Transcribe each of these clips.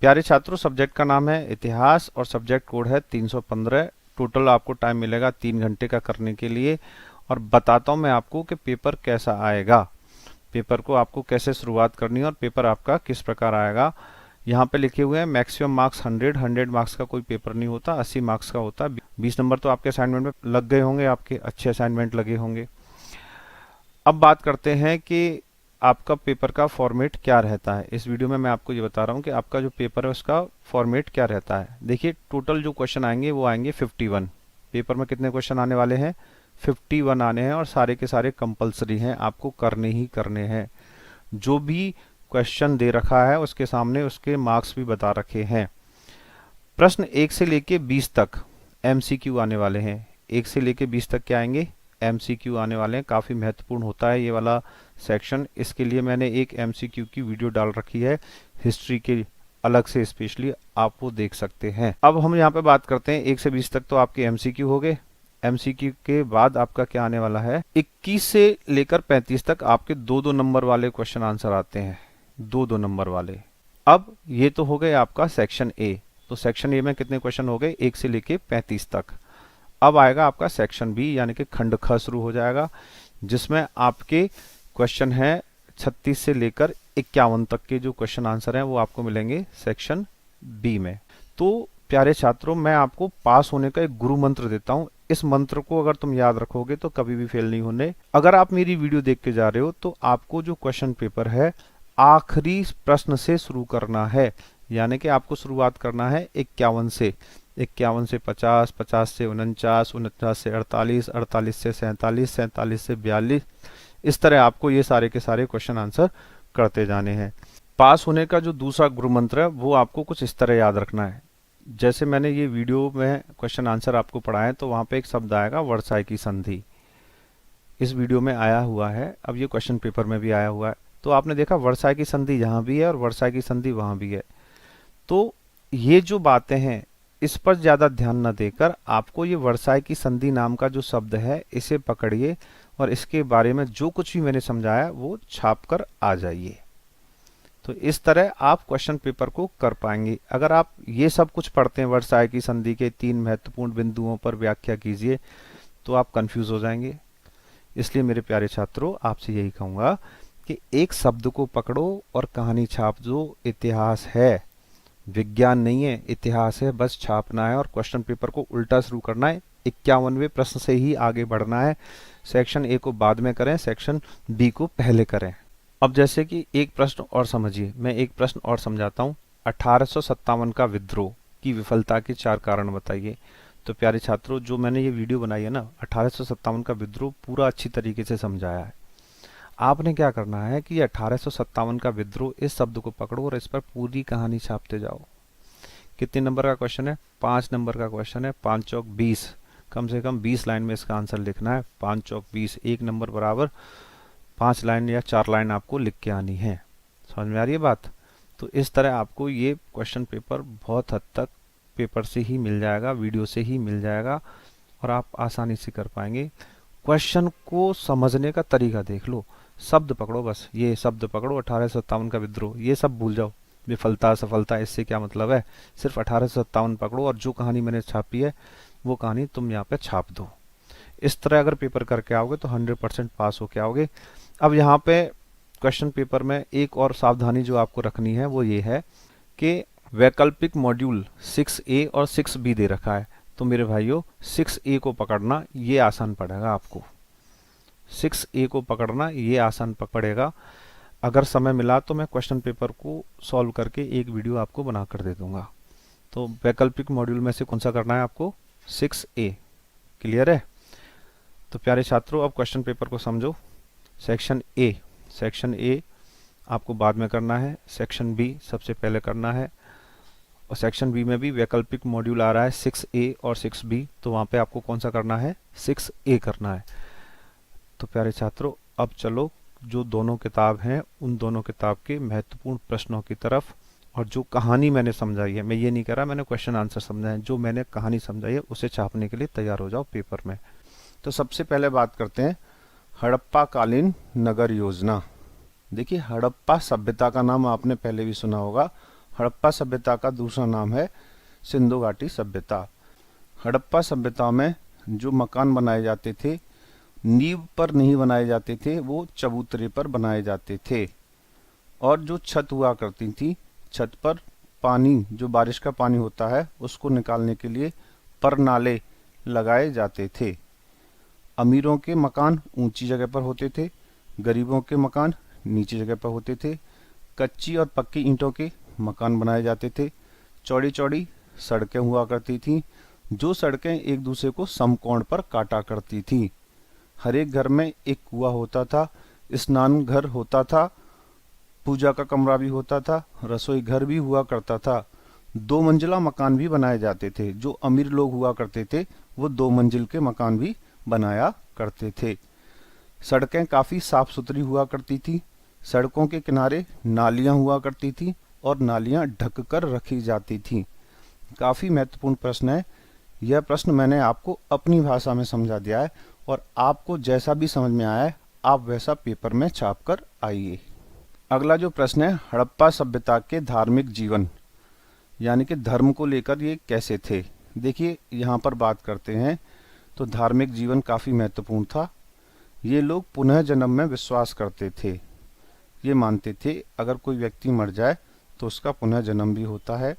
प्यारे छात्रों, सब्जेक्ट का नाम है इतिहास और सब्जेक्ट कोड है 315। टोटल आपको टाइम मिलेगा 3 घंटे का करने के लिए। और बताता हूँ मैं आपको कि पेपर कैसा आएगा, पेपर को आपको कैसे शुरुआत करनी है और पेपर आपका किस प्रकार आएगा। यहाँ पे लिखे हुए हैं मैक्सिमम मार्क्स 100 मार्क्स का कोई पेपर नहीं होता, 80 मार्क्स का होता है। 20 नंबर तो आपके असाइनमेंट में लग गए होंगे, आपके अच्छे असाइनमेंट लगे होंगे। अब बात करते हैं कि आपका पेपर का फॉर्मेट क्या रहता है। इस वीडियो में मैं आपको ये बता रहा हूँ कि आपका जो पेपर है उसका फॉर्मेट क्या रहता है। देखिए, टोटल जो क्वेश्चन आएंगे वो आएंगे 51। पेपर में कितने क्वेश्चन आने वाले हैं? 51 आने हैं और सारे के सारे कंपलसरी हैं, आपको करने ही करने हैं। जो भी क्वेश्चन दे रखा है उसके सामने उसके मार्क्स भी बता रखे हैं। प्रश्न 1 से लेके 20 तक एमसीक्यू आने वाले हैं। 1 से लेके 20 तक क्या आएंगे? एमसीक्यू आने वाले हैं। काफ़ी महत्वपूर्ण होता है ये वाला सेक्शन, इसके लिए मैंने एक एमसीक्यू की वीडियो डाल रखी है हिस्ट्री के अलग से, स्पेशली आप वो देख सकते हैं। अब हम यहाँ पे बात करते हैं 1 से 20 तक तो आपके एमसीक्यू हो गए। एमसीक्यू के बाद आपका क्या आने वाला है? 21 से लेकर 35 तक आपके 2-2 नंबर वाले क्वेश्चन आंसर आते हैं, 2-2 नंबर वाले। अब ये तो हो गए आपका सेक्शन ए। तो सेक्शन ए में कितने क्वेश्चन हो गए? 1 से लेके 35 तक। अब आएगा आपका सेक्शन बी, यानी कि खंड ख शुरू हो जाएगा, जिसमें आपके क्वेश्चन है 36 से लेकर 51 तक के जो क्वेश्चन आंसर हैं वो आपको मिलेंगे सेक्शन बी में। तो प्यारे छात्रों, मैं आपको पास होने का एक गुरु मंत्र देता हूँ। इस मंत्र को अगर तुम याद रखोगे तो कभी भी फेल नहीं होने। अगर आप मेरी वीडियो देख के जा रहे हो तो आपको जो क्वेश्चन पेपर है आखिरी प्रश्न से शुरू करना है, यानी कि आपको शुरुआत करना है 51 से, 51 से 50, 50 से 49, 49 से 48, 48 से 47, 47 से 42। इस तरह आपको ये सारे के सारे क्वेश्चन आंसर करते जाने हैं। पास होने का जो दूसरा गुरु मंत्र है वो आपको कुछ इस तरह याद रखना है। जैसे मैंने ये वीडियो में क्वेश्चन आंसर आपको पढ़ाए तो वहां पे एक शब्द आएगा वर्साई की संधि, इस वीडियो में आया हुआ है। अब ये क्वेश्चन पेपर में भी आया हुआ है। तो आपने देखा वर्साई की संधि यहाँ भी है और वर्साई की संधि वहां भी है। तो ये जो बातें हैं इस पर ज्यादा ध्यान न देकर आपको ये वर्साई की संधि नाम का जो शब्द है इसे पकड़िए और इसके बारे में जो कुछ भी मैंने समझाया वो छाप कर आ जाइए। तो इस तरह आप क्वेश्चन पेपर को कर पाएंगे। अगर आप ये सब कुछ पढ़ते हैं, वर्साई की संधि के 3 महत्वपूर्ण बिंदुओं पर व्याख्या कीजिए, तो आप कंफ्यूज हो जाएंगे। इसलिए मेरे प्यारे छात्रों, आपसे यही कहूंगा कि एक शब्द को पकड़ो और कहानी छाप दो। इतिहास है, विज्ञान नहीं है, इतिहास है, बस छापना है और क्वेश्चन पेपर को उल्टा शुरू करना है। 51वें प्रश्न से ही आगे बढ़ना है। सेक्शन ए को बाद में करें, सेक्शन बी को पहले करें। अब जैसे कि एक प्रश्न और समझिए, मैं एक प्रश्न और समझाता हूँ। 1857 का विद्रोह की विफलता के 4 कारण बताइए। तो प्यारे छात्रों, जो मैंने ये वीडियो बनाई है ना, 1857 का विद्रोह पूरा अच्छी तरीके से समझाया है। आपने क्या करना है कि 1857 का विद्रोह इस शब्द को पकड़ो और इस पर पूरी कहानी छापते जाओ। कितने नंबर का क्वेश्चन है? 5 नंबर का क्वेश्चन है। 5 चौक 20, कम से कम 20 लाइन में इसका आंसर लिखना है। 5 चौक 20, 1 नंबर बराबर 5 लाइन या 4 लाइन आपको लिख के आनी है। समझ में आ रही है बात? तो इस तरह आपको ये क्वेश्चन पेपर बहुत हद तक पेपर से ही मिल जाएगा, वीडियो से ही मिल जाएगा और आप आसानी से कर पाएंगे। क्वेश्चन को समझने का तरीका देख लो, शब्द पकड़ो, बस ये शब्द पकड़ो। 1857 का विद्रोह, ये सब भूल जाओ। विफलता सफलता इससे क्या मतलब है, सिर्फ 1857 पकड़ो और जो कहानी मैंने छापी है वो कहानी तुम यहाँ पे छाप दो। इस तरह अगर पेपर करके आओगे तो 100% पास होके आओगे। अब यहाँ पे क्वेश्चन पेपर में एक और सावधानी जो आपको रखनी है वो ये है कि वैकल्पिक मॉड्यूल 6A और 6B दे रखा है। तो मेरे भाइयों, 6A को पकड़ना ये आसान पड़ेगा आपको। 6A को पकड़ना ये आसान पड़ेगा। अगर समय मिला तो मैं क्वेश्चन पेपर को सॉल्व करके एक वीडियो आपको बना कर दे दूंगा। तो वैकल्पिक मॉड्यूल में से कौन सा करना है आपको? 6A। क्लियर है? तो प्यारे छात्रों, अब क्वेश्चन पेपर को समझो। सेक्शन ए आपको बाद में करना है, सेक्शन बी सबसे पहले करना है और सेक्शन बी में भी वैकल्पिक मॉड्यूल आ रहा है 6A और 6B। तो वहां पे आपको कौन सा करना है? 6A करना है। तो प्यारे छात्रों, अब चलो जो दोनों किताब हैं उन दोनों किताब के महत्वपूर्ण प्रश्नों की तरफ, और जो कहानी मैंने समझाई है, मैं ये नहीं कह रहा मैंने क्वेश्चन आंसर समझाए, जो मैंने कहानी समझाई है उसे छापने के लिए तैयार हो जाओ पेपर में। तो सबसे पहले बात करते हैं हड़प्पा कालीन नगर योजना। देखिए, हड़प्पा सभ्यता का नाम आपने पहले भी सुना होगा हड़प्पा सभ्यता का दूसरा नाम है सिंधु घाटी सभ्यता। हड़प्पा सभ्यता में जो मकान बनाए जाते थे नींव पर नहीं बनाए जाते थे, वो चबूतरे पर बनाए जाते थे। और जो छत हुआ करती थी, छत पर पानी, जो बारिश का पानी होता है उसको निकालने के लिए परनाले लगाए जाते थे। अमीरों के मकान ऊंची जगह पर होते थे, गरीबों के मकान नीची जगह पर होते थे। कच्ची और पक्की ईंटों के मकान बनाए जाते थे। चौड़ी चौड़ी सड़कें हुआ करती थीं, जो सड़कें एक दूसरे को समकोण पर काटा करती थीं। हर एक घर में एक कुआं होता था, स्नान घर होता था, पूजा का कमरा भी होता था, रसोई घर भी हुआ करता था। 2 मंजिला मकान भी बनाए जाते थे। जो अमीर लोग हुआ करते थे वो 2 मंजिल के मकान भी बनाया करते थे। सड़कें काफी साफ सुथरी हुआ करती थी। सड़कों के किनारे नालियां हुआ करती थी और नालियां ढककर रखी जाती थी। काफी महत्वपूर्ण प्रश्न है। यह प्रश्न मैंने आपको अपनी भाषा में समझा दिया है और आपको जैसा भी समझ में आया है आप वैसा पेपर में छाप कर आइए। अगला जो प्रश्न है, हड़प्पा सभ्यता के धार्मिक जीवन, यानी कि धर्म को लेकर ये कैसे थे। देखिए यहाँ पर बात करते हैं तो धार्मिक जीवन काफी महत्वपूर्ण था। ये लोग पुनः जन्म में विश्वास करते थे। ये मानते थे अगर कोई व्यक्ति मर जाए तो उसका पुनः जन्म भी होता है।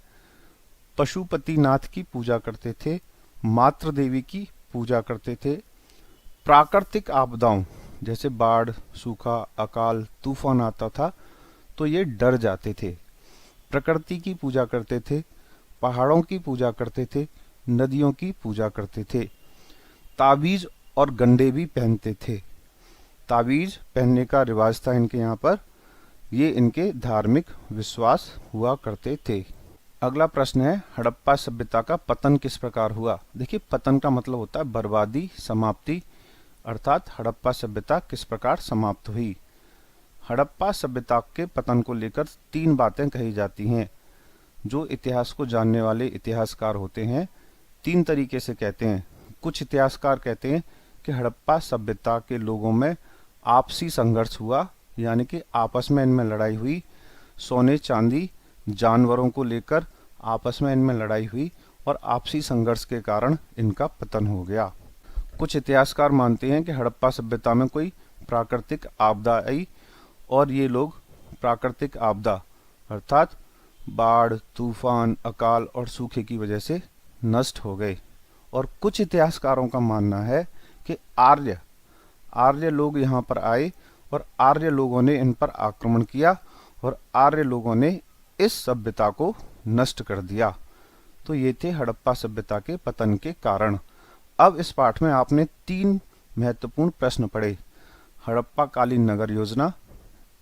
पशुपतिनाथ की पूजा करते थे। मातृ देवी की पूजा करते थे। प्राकृतिक आपदाओं जैसे बाढ़, सूखा, अकाल, तूफान आता था तो ये डर जाते थे। प्रकृति की पूजा करते थे। पहाड़ों की पूजा करते थे। नदियों की पूजा करते थे। ताबीज और गंडे भी पहनते थे। ताबीज पहनने का रिवाज था इनके यहाँ पर। ये इनके धार्मिक विश्वास हुआ करते थे। अगला प्रश्न है, हड़प्पा सभ्यता का पतन किस प्रकार हुआ। देखिए पतन का मतलब होता है बर्बादी, समाप्ति, अर्थात हड़प्पा सभ्यता किस प्रकार समाप्त हुई। हड़प्पा सभ्यता के पतन को लेकर 3 बातें कही जाती हैं। जो इतिहास को जानने वाले इतिहासकार होते हैं 3 तरीके से कहते हैं। कुछ इतिहासकार कहते हैं कि हड़प्पा सभ्यता के लोगों में आपसी संघर्ष हुआ, यानी कि आपस में इनमें लड़ाई हुई। सोने चांदी जानवरों को लेकर आपस में इनमें लड़ाई हुई और आपसी संघर्ष के कारण इनका पतन हो गया। कुछ इतिहासकार मानते हैं कि हड़प्पा सभ्यता में कोई प्राकृतिक आपदा आई और ये लोग प्राकृतिक आपदा अर्थात बाढ़, तूफान, अकाल और सूखे की वजह से नष्ट हो गए। और कुछ इतिहासकारों का मानना है कि आर्य लोग यहाँ पर आए और आर्य लोगों ने इन पर आक्रमण किया और आर्य लोगों ने इस सभ्यता को नष्ट कर दिया। तो ये थे हड़प्पा सभ्यता के पतन के कारण। अब इस पाठ में आपने 3 महत्वपूर्ण प्रश्न पढ़े। हड़प्पा कालीन नगर योजना,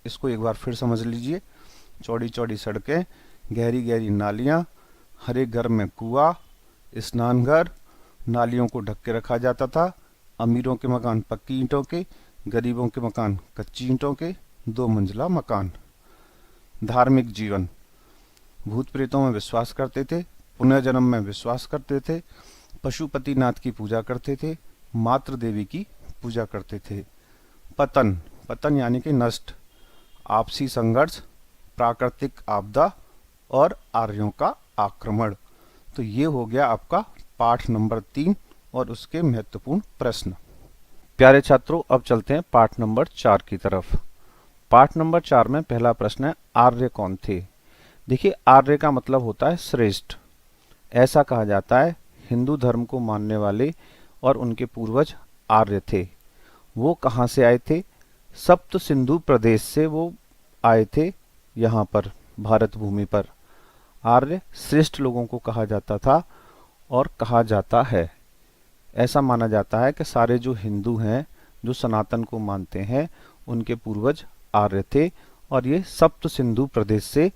इसको एक बार फिर समझ लीजिए। चौड़ी चौड़ी सड़कें, गहरी गहरी नालियां, हर एक घर में कुआं, स्नान घर, नालियों को ढक के रखा जाता था। अमीरों के मकान पक्की ईंटों के, गरीबों के मकान कच्ची ईंटों के, 2 मंजिला मकान। धार्मिक जीवन, भूत प्रेतों में विश्वास करते थे, पुनर्जन्म में विश्वास करते थे, पशुपतिनाथ की पूजा करते थे, मातृ देवी की पूजा करते थे। पतन यानी कि नष्ट, आपसी संघर्ष, प्राकृतिक आपदा और आर्यों का आक्रमण। तो ये हो गया आपका पाठ नंबर 3 और उसके महत्वपूर्ण प्रश्न। प्यारे छात्रों, अब चलते हैं पाठ नंबर 4 की तरफ। पाठ नंबर 4 में पहला प्रश्न है, आर्य कौन थे। देखिए आर्य का मतलब होता है श्रेष्ठ। ऐसा कहा जाता है हिंदू धर्म को मानने वाले और उनके पूर्वज आर्य थे। वो कहाँ से आए थे? सप्त सिंधु प्रदेश से वो आए थे यहाँ पर भारत भूमि पर। आर्य श्रेष्ठ लोगों को कहा जाता था और कहा जाता है। ऐसा माना जाता है कि सारे जो हिंदू हैं, जो सनातन को मानते हैं, उनके पूर्वज आर्य थे और ये सप्त सिंधु प्रदेश से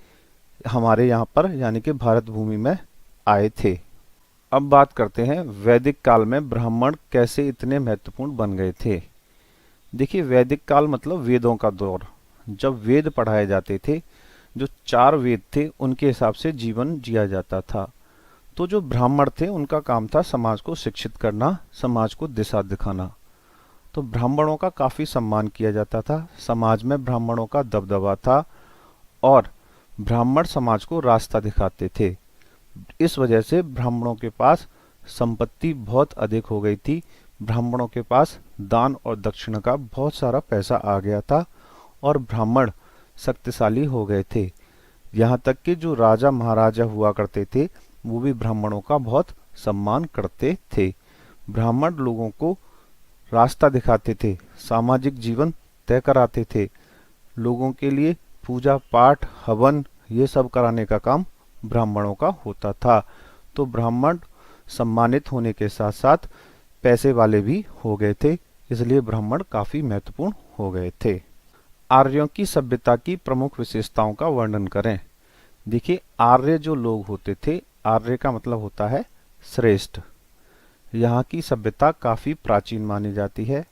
हमारे यहाँ पर यानी कि भारत भूमि में आए थे। अब बात करते हैं वैदिक काल में ब्राह्मण कैसे इतने महत्वपूर्ण बन गए थे। देखिए वैदिक काल मतलब वेदों का दौर, जब वेद पढ़ाए जाते थे, जो 4 वेद थे उनके हिसाब से जीवन जिया जाता था। तो जो ब्राह्मण थे उनका काम था समाज को शिक्षित करना, समाज को दिशा दिखाना। तो ब्राह्मणों का काफी सम्मान किया जाता था, समाज में ब्राह्मणों का दबदबा था और ब्राह्मण समाज को रास्ता दिखाते थे। इस वजह से ब्राह्मणों के पास संपत्ति बहुत अधिक हो गई थी। ब्राह्मणों के पास दान और दक्षिणा का बहुत सारा पैसा आ गया था और ब्राह्मण शक्तिशाली हो गए थे। यहाँ तक कि जो राजा महाराजा हुआ करते थे वो भी ब्राह्मणों का बहुत सम्मान करते थे। ब्राह्मण लोगों को रास्ता दिखाते थे, सामाजिक जीवन तय कराते थे, लोगों के लिए पूजा पाठ हवन ये सब कराने का काम ब्राह्मणों का होता था। तो ब्राह्मण सम्मानित होने के साथ साथ पैसे वाले भी हो गए थे, इसलिए ब्राह्मण काफी महत्वपूर्ण हो गए थे। आर्यों की सभ्यता की प्रमुख विशेषताओं का वर्णन करें। देखिए, आर्य जो लोग होते थे, आर्य का मतलब होता है श्रेष्ठ। यहाँ की सभ्यता काफी प्राचीन मानी जाती है।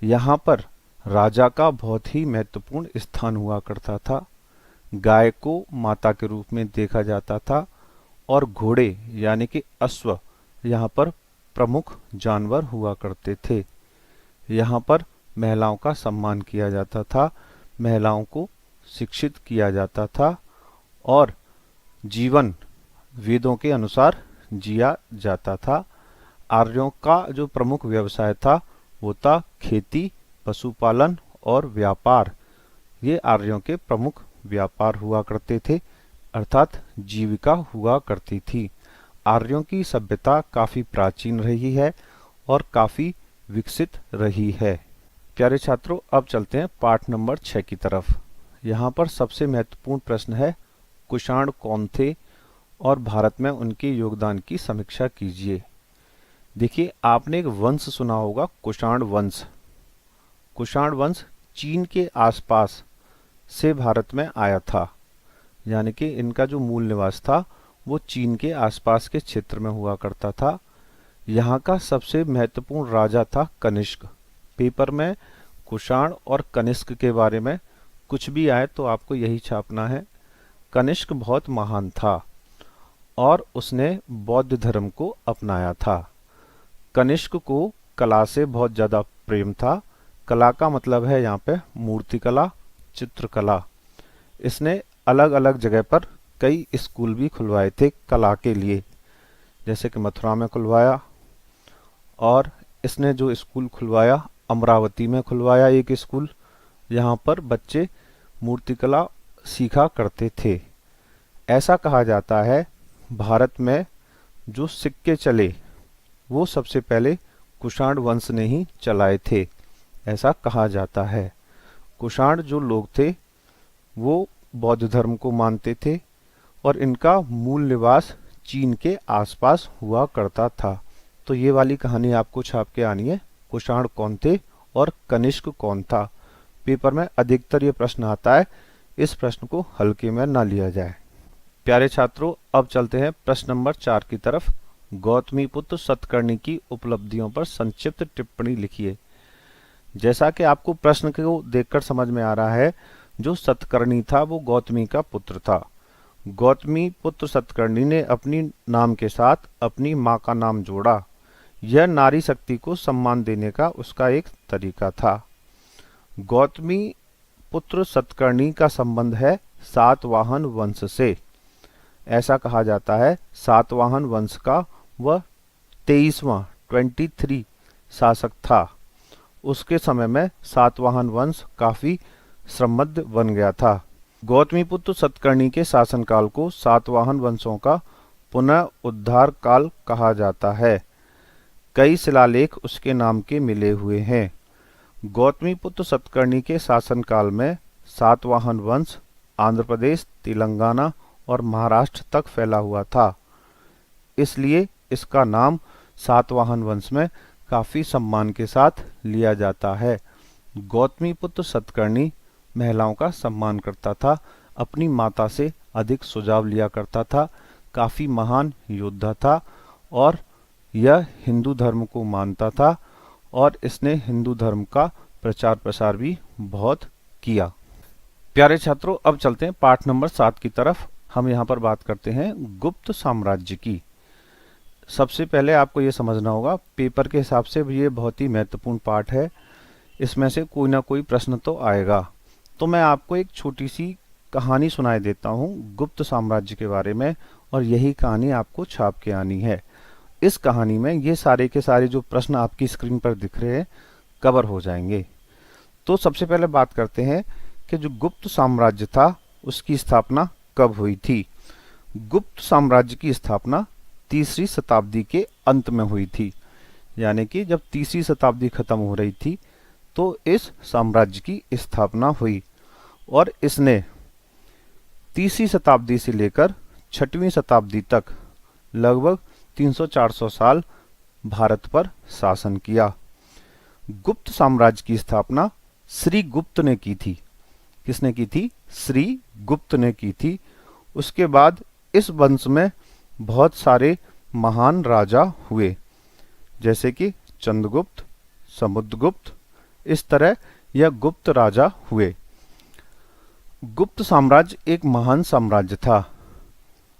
यहाँ पर राजा का बहुत ही महत्वपूर्ण स्थान हुआ करता था। गाय को माता के रूप में देखा जाता था और घोड़े यानी कि अश्व यहाँ पर प्रमुख जानवर हुआ करते थे। यहाँ पर महिलाओं का सम्मान किया जाता था, महिलाओं को शिक्षित किया जाता था और जीवन वेदों के अनुसार जिया जाता था। आर्यों का जो प्रमुख व्यवसाय था वो था खेती, पशुपालन और व्यापार। ये आर्यों के प्रमुख व्यापार हुआ करते थे, अर्थात जीविका हुआ करती थी। आर्यों की सभ्यता काफी प्राचीन रही है और काफी विकसित रही है। प्यारे छात्रों, अब चलते हैं पाठ नंबर 6 की तरफ। यहाँ पर सबसे महत्वपूर्ण प्रश्न है, कुषाण कौन थे और भारत में उनके योगदान की समीक्षा कीजिए। देखिए, आपने एक वंश सुना होगा, कुषाण वंश। कुषाण वंश चीन के आसपास से भारत में आया था, यानी कि इनका जो मूल निवास था वो चीन के आसपास के क्षेत्र में हुआ करता था। यहाँ का सबसे महत्वपूर्ण राजा था कनिष्क। पेपर में कुषाण और कनिष्क के बारे में कुछ भी आए तो आपको यही छापना है। कनिष्क बहुत महान था और उसने बौद्ध धर्म को अपनाया था। कनिष्क को कला से बहुत ज्यादा प्रेम था। कला का मतलब है यहाँ पे मूर्तिकला, चित्रकला। इसने अलग अलग जगह पर कई स्कूल भी खुलवाए थे कला के लिए, जैसे कि मथुरा में खुलवाया और इसने जो स्कूल खुलवाया अमरावती में खुलवाया एक स्कूल। यहाँ पर बच्चे मूर्तिकला सीखा करते थे। ऐसा कहा जाता है भारत में जो सिक्के चले वो सबसे पहले कुषाण वंश ने ही चलाए थे, ऐसा कहा जाता है। कुषाण जो लोग थे वो बौद्ध धर्म को मानते थे और इनका मूल निवास चीन के आसपास हुआ करता था। तो ये वाली कहानी आपको छाप के आनी है, कुषाण कौन थे और कनिष्क कौन था। पेपर में अधिकतर ये प्रश्न आता है, इस प्रश्न को हल्के में ना लिया जाए। प्यारे छात्रों, अब चलते हैं प्रश्न नंबर 4 की तरफ। गौतमीपुत्र सतकर्णी की उपलब्धियों पर संक्षिप्त टिप्पणी लिखिए। जैसा कि आपको प्रश्न को देखकर समझ में आ रहा है, जो सतकर्णी था वो गौतमी का पुत्र था। गौतमी पुत्र सतकर्णी ने अपनी नाम के साथ अपनी माँ का नाम जोड़ा। यह नारी शक्ति को सम्मान देने का उसका एक तरीका था। गौतमी पुत्र सतकर्णी का संबंध है सातवाहन वंश से। ऐसा कहा जाता है सातवाहन वंश का वह 23वां शासक था। उसके समय में सातवाहन वंश काफी समृद्ध बन गया था। गौतमीपुत्र सतकर्णी के शासनकाल को सातवाहन वंशों का पुनः उद्धार काल कहा जाता है। कई शिलालेख उसके नाम के मिले हुए हैं। गौतमीपुत्र सतकर्णी के शासनकाल में सातवाहन वंश आंध्र प्रदेश, तेलंगाना और महाराष्ट्र तक फैला हुआ था। इसलिए इसका नाम सातवाहन वंश में काफी सम्मान के साथ लिया जाता है। गौतमीपुत्र सतकर्णी महिलाओं का सम्मान करता था, अपनी माता से अधिक सुझाव लिया करता था, काफी महान योद्धा था और यह हिंदू धर्म को मानता था और इसने हिंदू धर्म का प्रचार प्रसार भी बहुत किया। प्यारे छात्रों, अब चलते हैं पाठ नंबर 7 की तरफ। हम यहाँ पर बात करते हैं गुप्त साम्राज्य की। सबसे पहले आपको ये समझना होगा, पेपर के हिसाब से ये बहुत ही महत्वपूर्ण पाठ है। इसमें से कोई ना कोई प्रश्न तो आएगा। तो मैं आपको एक छोटी सी कहानी सुनाई देता हूँ गुप्त साम्राज्य के बारे में, और यही कहानी आपको छाप के आनी है। इस कहानी में ये सारे के सारे जो प्रश्न आपकी स्क्रीन पर दिख रहे हैं कवर हो जाएंगे। तो सबसे पहले बात करते हैं कि जो गुप्त साम्राज्य था उसकी स्थापना कब हुई थी। गुप्त साम्राज्य की स्थापना तीसरी शताब्दी के अंत में हुई थी, यानी कि जब तीसरी शताब्दी खत्म हो रही थी तो इस साम्राज्य की स्थापना हुई, और इसने तीसरी शताब्दी से लेकर छठवीं शताब्दी तक लगभग 300-400 साल भारत पर शासन किया। गुप्त साम्राज्य की स्थापना श्री गुप्त ने की थी। किसने की थी? श्री गुप्त ने की थी। उसके बाद इस वंश में बहुत सारे महान राजा हुए, जैसे कि चंद्रगुप्त, समुद्रगुप्त, इस तरह यह गुप्त राजा हुए। गुप्त साम्राज्य एक महान साम्राज्य था।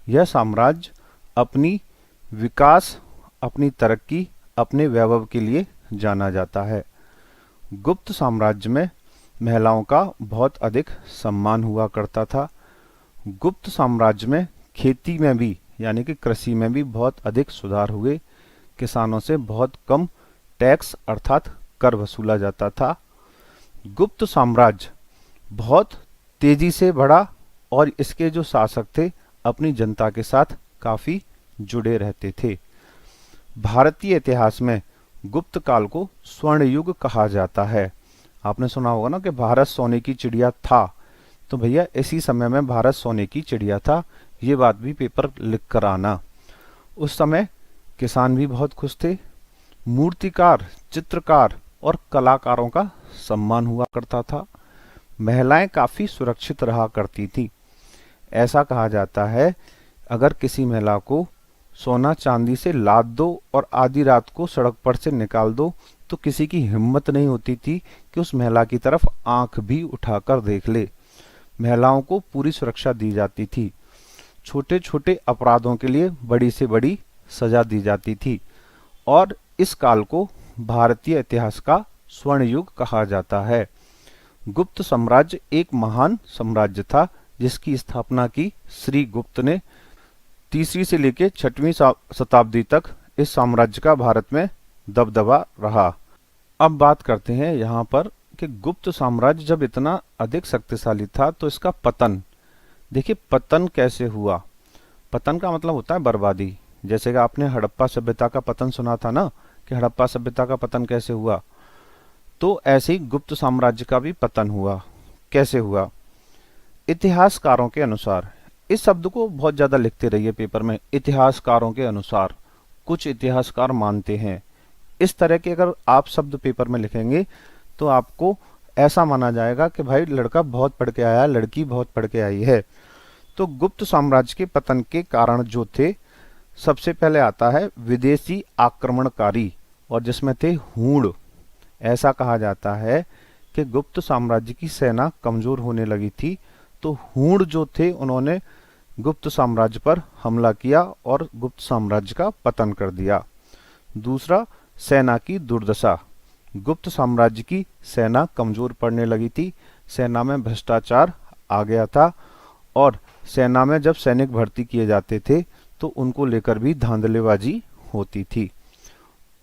यह साम्राज्य अपनी विकास, अपनी तरक्की, अपने वैभव के लिए जाना जाता है। गुप्त साम्राज्य में महिलाओं का बहुत अधिक सम्मान हुआ करता था। गुप्त साम्राज्य में खेती में भी, यानी कि कृषि में भी बहुत अधिक सुधार हुए। किसानों से बहुत कम टैक्स अर्थात कर वसूला जाता था। गुप्त साम्राज्य बहुत तेजी से बढ़ा और इसके जो शासक थे अपनी जनता के साथ काफी जुड़े रहते थे। भारतीय इतिहास में गुप्त काल को स्वर्ण युग कहा जाता है। आपने सुना होगा ना कि भारत सोने की चिड़िया था, तो भैया इसी समय में भारत सोने की चिड़िया था। ये बात भी पेपर लिख कर आना। उस समय किसान भी बहुत खुश थे। मूर्तिकार, चित्रकार और कलाकारों का सम्मान हुआ करता था। महिलाएं काफी सुरक्षित रहा करती थी। ऐसा कहा जाता है अगर किसी महिला को सोना चांदी से लाद दो और आधी रात को सड़क पर से निकाल दो तो किसी की हिम्मत नहीं होती थी कि उस महिला की तरफ आंख भी उठाकर देख ले। महिलाओं को पूरी सुरक्षा दी जाती थी। छोटे छोटे अपराधों के लिए बड़ी से बड़ी सजा दी जाती थी, और इस काल को भारतीय इतिहास का स्वर्ण युग कहा जाता है। गुप्त साम्राज्य एक महान साम्राज्य था जिसकी स्थापना की श्री गुप्त ने। तीसरी से लेकर छठवीं शताब्दी तक इस साम्राज्य का भारत में दबदबा रहा। अब बात करते हैं यहाँ पर कि गुप्त साम्राज्य जब इतना अधिक शक्तिशाली था तो इसका पतन, देखिए पतन कैसे हुआ। पतन का मतलब होता है बर्बादी। जैसे कि आपने हड़प्पा सभ्यता का पतन सुना था ना, कि हड़प्पा सभ्यता का पतन कैसे हुआ, तो ऐसे ही गुप्त साम्राज्य का भी पतन हुआ। कैसे हुआ? इतिहासकारों के अनुसार, इस शब्द को बहुत ज्यादा लिखते रहिए पेपर में, इतिहासकारों के अनुसार, कुछ इतिहासकार मानते हैं। इस तरह के अगर आप शब्द पेपर में लिखेंगे तो आपको ऐसा माना जाएगा कि भाई लड़का बहुत पढ़ के आया, लड़की बहुत पढ़ के आई है। तो गुप्त साम्राज्य के पतन के कारण जो थे, सबसे पहले आता है विदेशी आक्रमणकारी, और जिसमें थे हूण। ऐसा कहा जाता है कि गुप्त साम्राज्य की सेना कमजोर होने लगी थी, तो हूण जो थे उन्होंने गुप्त साम्राज्य पर हमला किया और गुप्त साम्राज्य का पतन कर दिया। दूसरा, सेना की दुर्दशा। गुप्त साम्राज्य की सेना कमजोर पड़ने लगी थी, सेना में भ्रष्टाचार आ गया था, और सेना में जब सैनिक भर्ती किए जाते थे तो उनको लेकर भी धांधलेबाजी होती थी।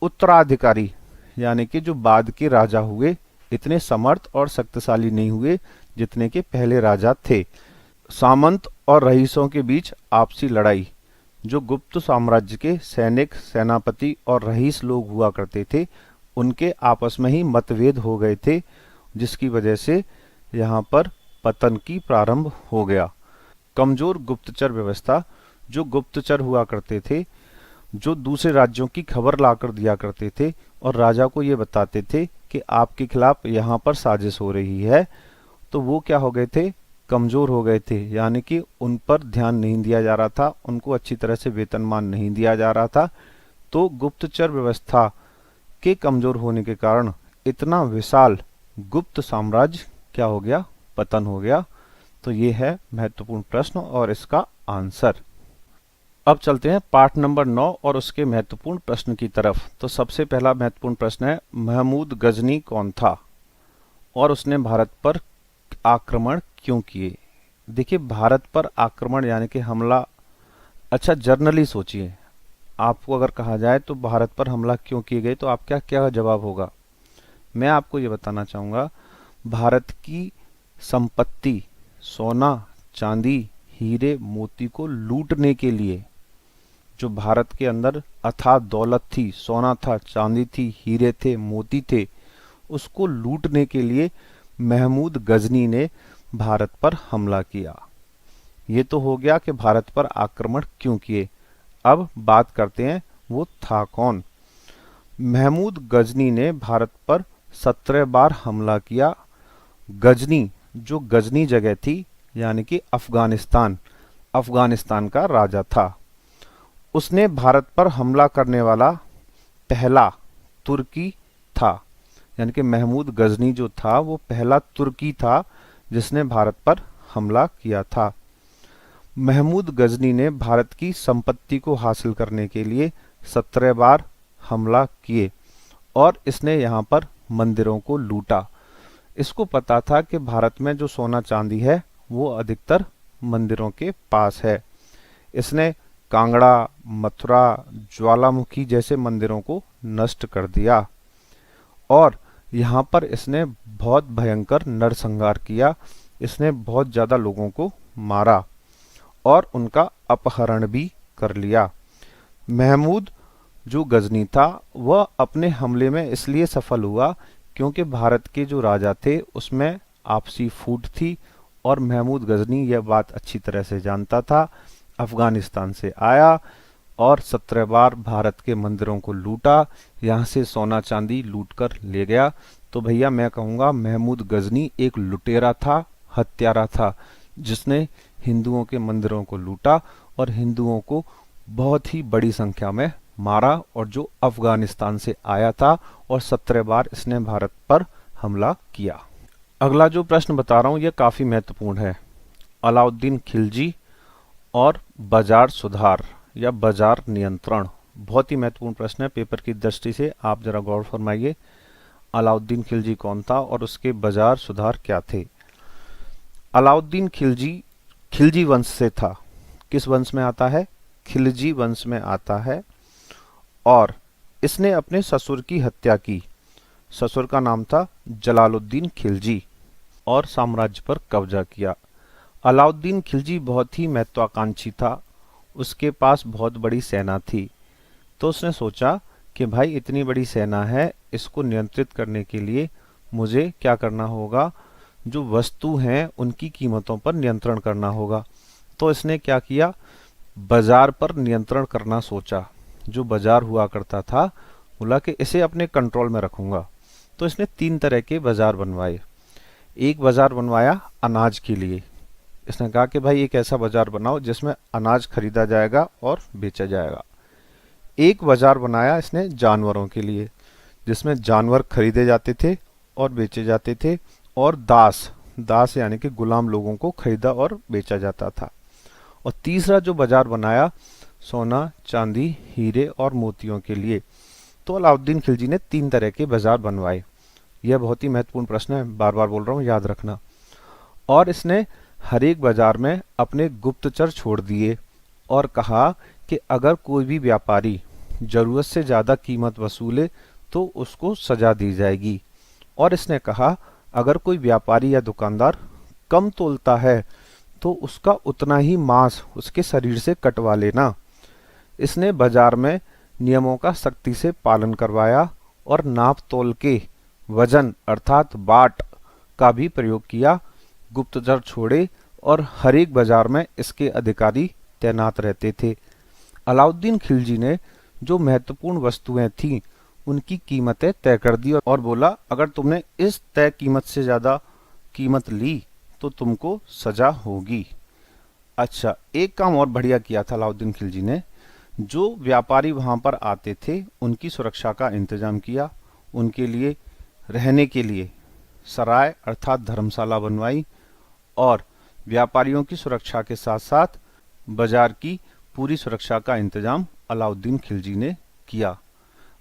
उत्तराधिकारी यानी कि जो बाद के राजा हुए इतने समर्थ और शक्तिशाली नहीं हुए जितने के पहले राजा थे। सामंत और रईसों के बीच आपसी लड़ाई। जो गुप्त साम्राज्य के सैनिक, सेनापति और रईस लोग हुआ करते थे उनके आपस में ही मतभेद हो गए थे, जिसकी वजह से यहाँ पर पतन की प्रारंभ हो गया। कमजोर गुप्तचर व्यवस्था। जो गुप्तचर हुआ करते थे जो दूसरे राज्यों की खबर लाकर दिया करते थे और राजा को ये बताते थे कि आपके खिलाफ यहाँ पर साजिश हो रही है, तो वो क्या हो गए थे? कमजोर हो गए थे। यानी कि उन पर ध्यान नहीं दिया जा रहा था, उनको अच्छी तरह से वेतनमान नहीं दिया जा रहा था। तो गुप्तचर व्यवस्था के कमजोर होने के कारण इतना विशाल गुप्त साम्राज्य क्या हो गया? पतन हो गया। तो ये है महत्वपूर्ण प्रश्न और इसका आंसर। अब चलते हैं पाठ नंबर 9 और उसके महत्वपूर्ण प्रश्न की तरफ। तो सबसे पहला महत्वपूर्ण प्रश्न है, महमूद गजनी कौन था और उसने भारत पर आक्रमण क्यों किए? देखिए भारत पर आक्रमण यानी कि हमला, अच्छा जर्नली सोचिए, आपको अगर कहा जाए तो भारत पर हमला क्यों किए गए तो आपका क्या जवाब होगा? मैं आपको ये बताना चाहूंगा, भारत की संपत्ति सोना चांदी हीरे मोती को लूटने के लिए, जो भारत के अंदर अथाह दौलत थी, सोना था चांदी थी हीरे थे मोती थे, उसको लूटने के लिए महमूद गजनी ने भारत पर हमला किया। ये तो हो गया कि भारत पर आक्रमण क्यों किए। अब बात करते हैं वो था कौन। महमूद गजनी ने भारत पर 17 बार हमला किया। गजनी, जो गजनी जगह थी यानी कि अफगानिस्तान, अफगानिस्तान का राजा था, उसने भारत पर हमला करने वाला पहला तुर्की था। यानी कि महमूद गजनी जो था वो पहला तुर्की था जिसने भारत पर हमला किया था। महमूद गजनी ने भारत की संपत्ति को हासिल करने के लिए 17 बार हमला किए और इसने यहाँ पर मंदिरों को लूटा। इसको पता था कि भारत में जो सोना चांदी है वो अधिकतर मंदिरों के पास है। इसने कांगड़ा, मथुरा, ज्वालामुखी जैसे मंदिरों को नष्ट कर दिया और यहाँ पर इसने बहुत भयंकर नरसंहार किया। इसने बहुत ज्यादा लोगों को मारा और उनका अपहरण भी कर लिया। महमूद जो गजनी था वह अपने हमले में इसलिए सफल हुआ क्योंकि भारत के जो राजा थे उसमें आपसी फूट थी और महमूद गजनी यह बात अच्छी तरह से जानता था। अफगानिस्तान से आया और 17 बार भारत के मंदिरों को लूटा, यहाँ से सोना चांदी लूट कर ले गया। तो भैया मैं कहूँगा महमूद गजनी एक लुटेरा था, हत्यारा था, जिसने हिंदुओं के मंदिरों को लूटा और हिंदुओं को बहुत ही बड़ी संख्या में मारा और जो अफगानिस्तान से आया था और 17 बार इसने भारत पर हमला किया। अगला जो प्रश्न बता रहा हूँ यह काफी महत्वपूर्ण है। अलाउद्दीन खिलजी और बाजार सुधार या बाजार नियंत्रण, बहुत ही महत्वपूर्ण प्रश्न है पेपर की दृष्टि से, आप जरा गौर फरमाइए। अलाउद्दीन खिलजी कौन था और उसके बाजार सुधार क्या थे? अलाउद्दीन खिलजी खिलजी वंश से था। किस वंश में आता है? खिलजी वंश में आता है और इसने अपने ससुर की हत्या की। ससुर का नाम था जलालुद्दीन खिलजी और साम्राज्य पर कब्जा किया। अलाउद्दीन खिलजी बहुत ही महत्वाकांक्षी था, उसके पास बहुत बड़ी सेना थी। तो उसने सोचा कि भाई इतनी बड़ी सेना है, इसको नियंत्रित करने के लिए मुझे क्या करना होगा, जो वस्तु हैं उनकी कीमतों पर नियंत्रण करना होगा। तो इसने क्या किया, बाजार पर नियंत्रण करना सोचा। जो बाजार हुआ करता था बोला कि इसे अपने कंट्रोल में रखूंगा। तो इसने 3 तरह के बाजार बनवाए। एक बाजार बनवाया अनाज के लिए। इसने कहा कि भाई एक ऐसा बाजार बनाओ जिसमें अनाज खरीदा जाएगा और बेचा जाएगा। एक बाजार बनाया इसने जानवरों के लिए, जिसमें जानवर खरीदे जाते थे और बेचे जाते थे और दास यानी कि गुलाम लोगों को खरीदा और बेचा जाता था। और तीसरा जो बाजार बनाया सोना चांदी हीरे और मोतियों के लिए। तो अलाउद्दीन खिलजी ने 3 तरह के बाजार बनवाए। यह बहुत ही महत्वपूर्ण प्रश्न है, बार बार बोल रहा हूँ, याद रखना। और इसने हर एक बाजार में अपने गुप्तचर छोड़ दिए और कहा कि अगर कोई भी व्यापारी जरूरत से ज्यादा कीमत वसूले तो उसको सजा दी जाएगी। और इसने कहा अगर कोई व्यापारी या दुकानदार कम तोलता है तो उसका उतना ही मांस उसके शरीर से कटवा लेना। इसने बाजार में नियमों का सख्ती से पालन करवाया और नाप तोल के वजन अर्थात बाट का भी प्रयोग किया। गुप्तचर छोड़े और हर एक बाजार में इसके अधिकारी तैनात रहते थे। अलाउद्दीन खिलजी ने जो महत्वपूर्ण वस्तुएं थीं उनकी कीमतें तय कर दी और बोला अगर तुमने इस तय कीमत से ज्यादा कीमत ली तो तुमको सजा होगी। अच्छा, एक काम और बढ़िया किया था अलाउद्दीन खिलजी ने। जो व्यापारी वहां पर आते थे उनकी सुरक्षा का इंतजाम किया। उनके लिए रहने के लिए सराय अर्थात धर्मशाला बनवाई और व्यापारियों की सुरक्षा के साथ साथ बाजार की पूरी सुरक्षा का इंतजाम अलाउद्दीन खिलजी ने किया।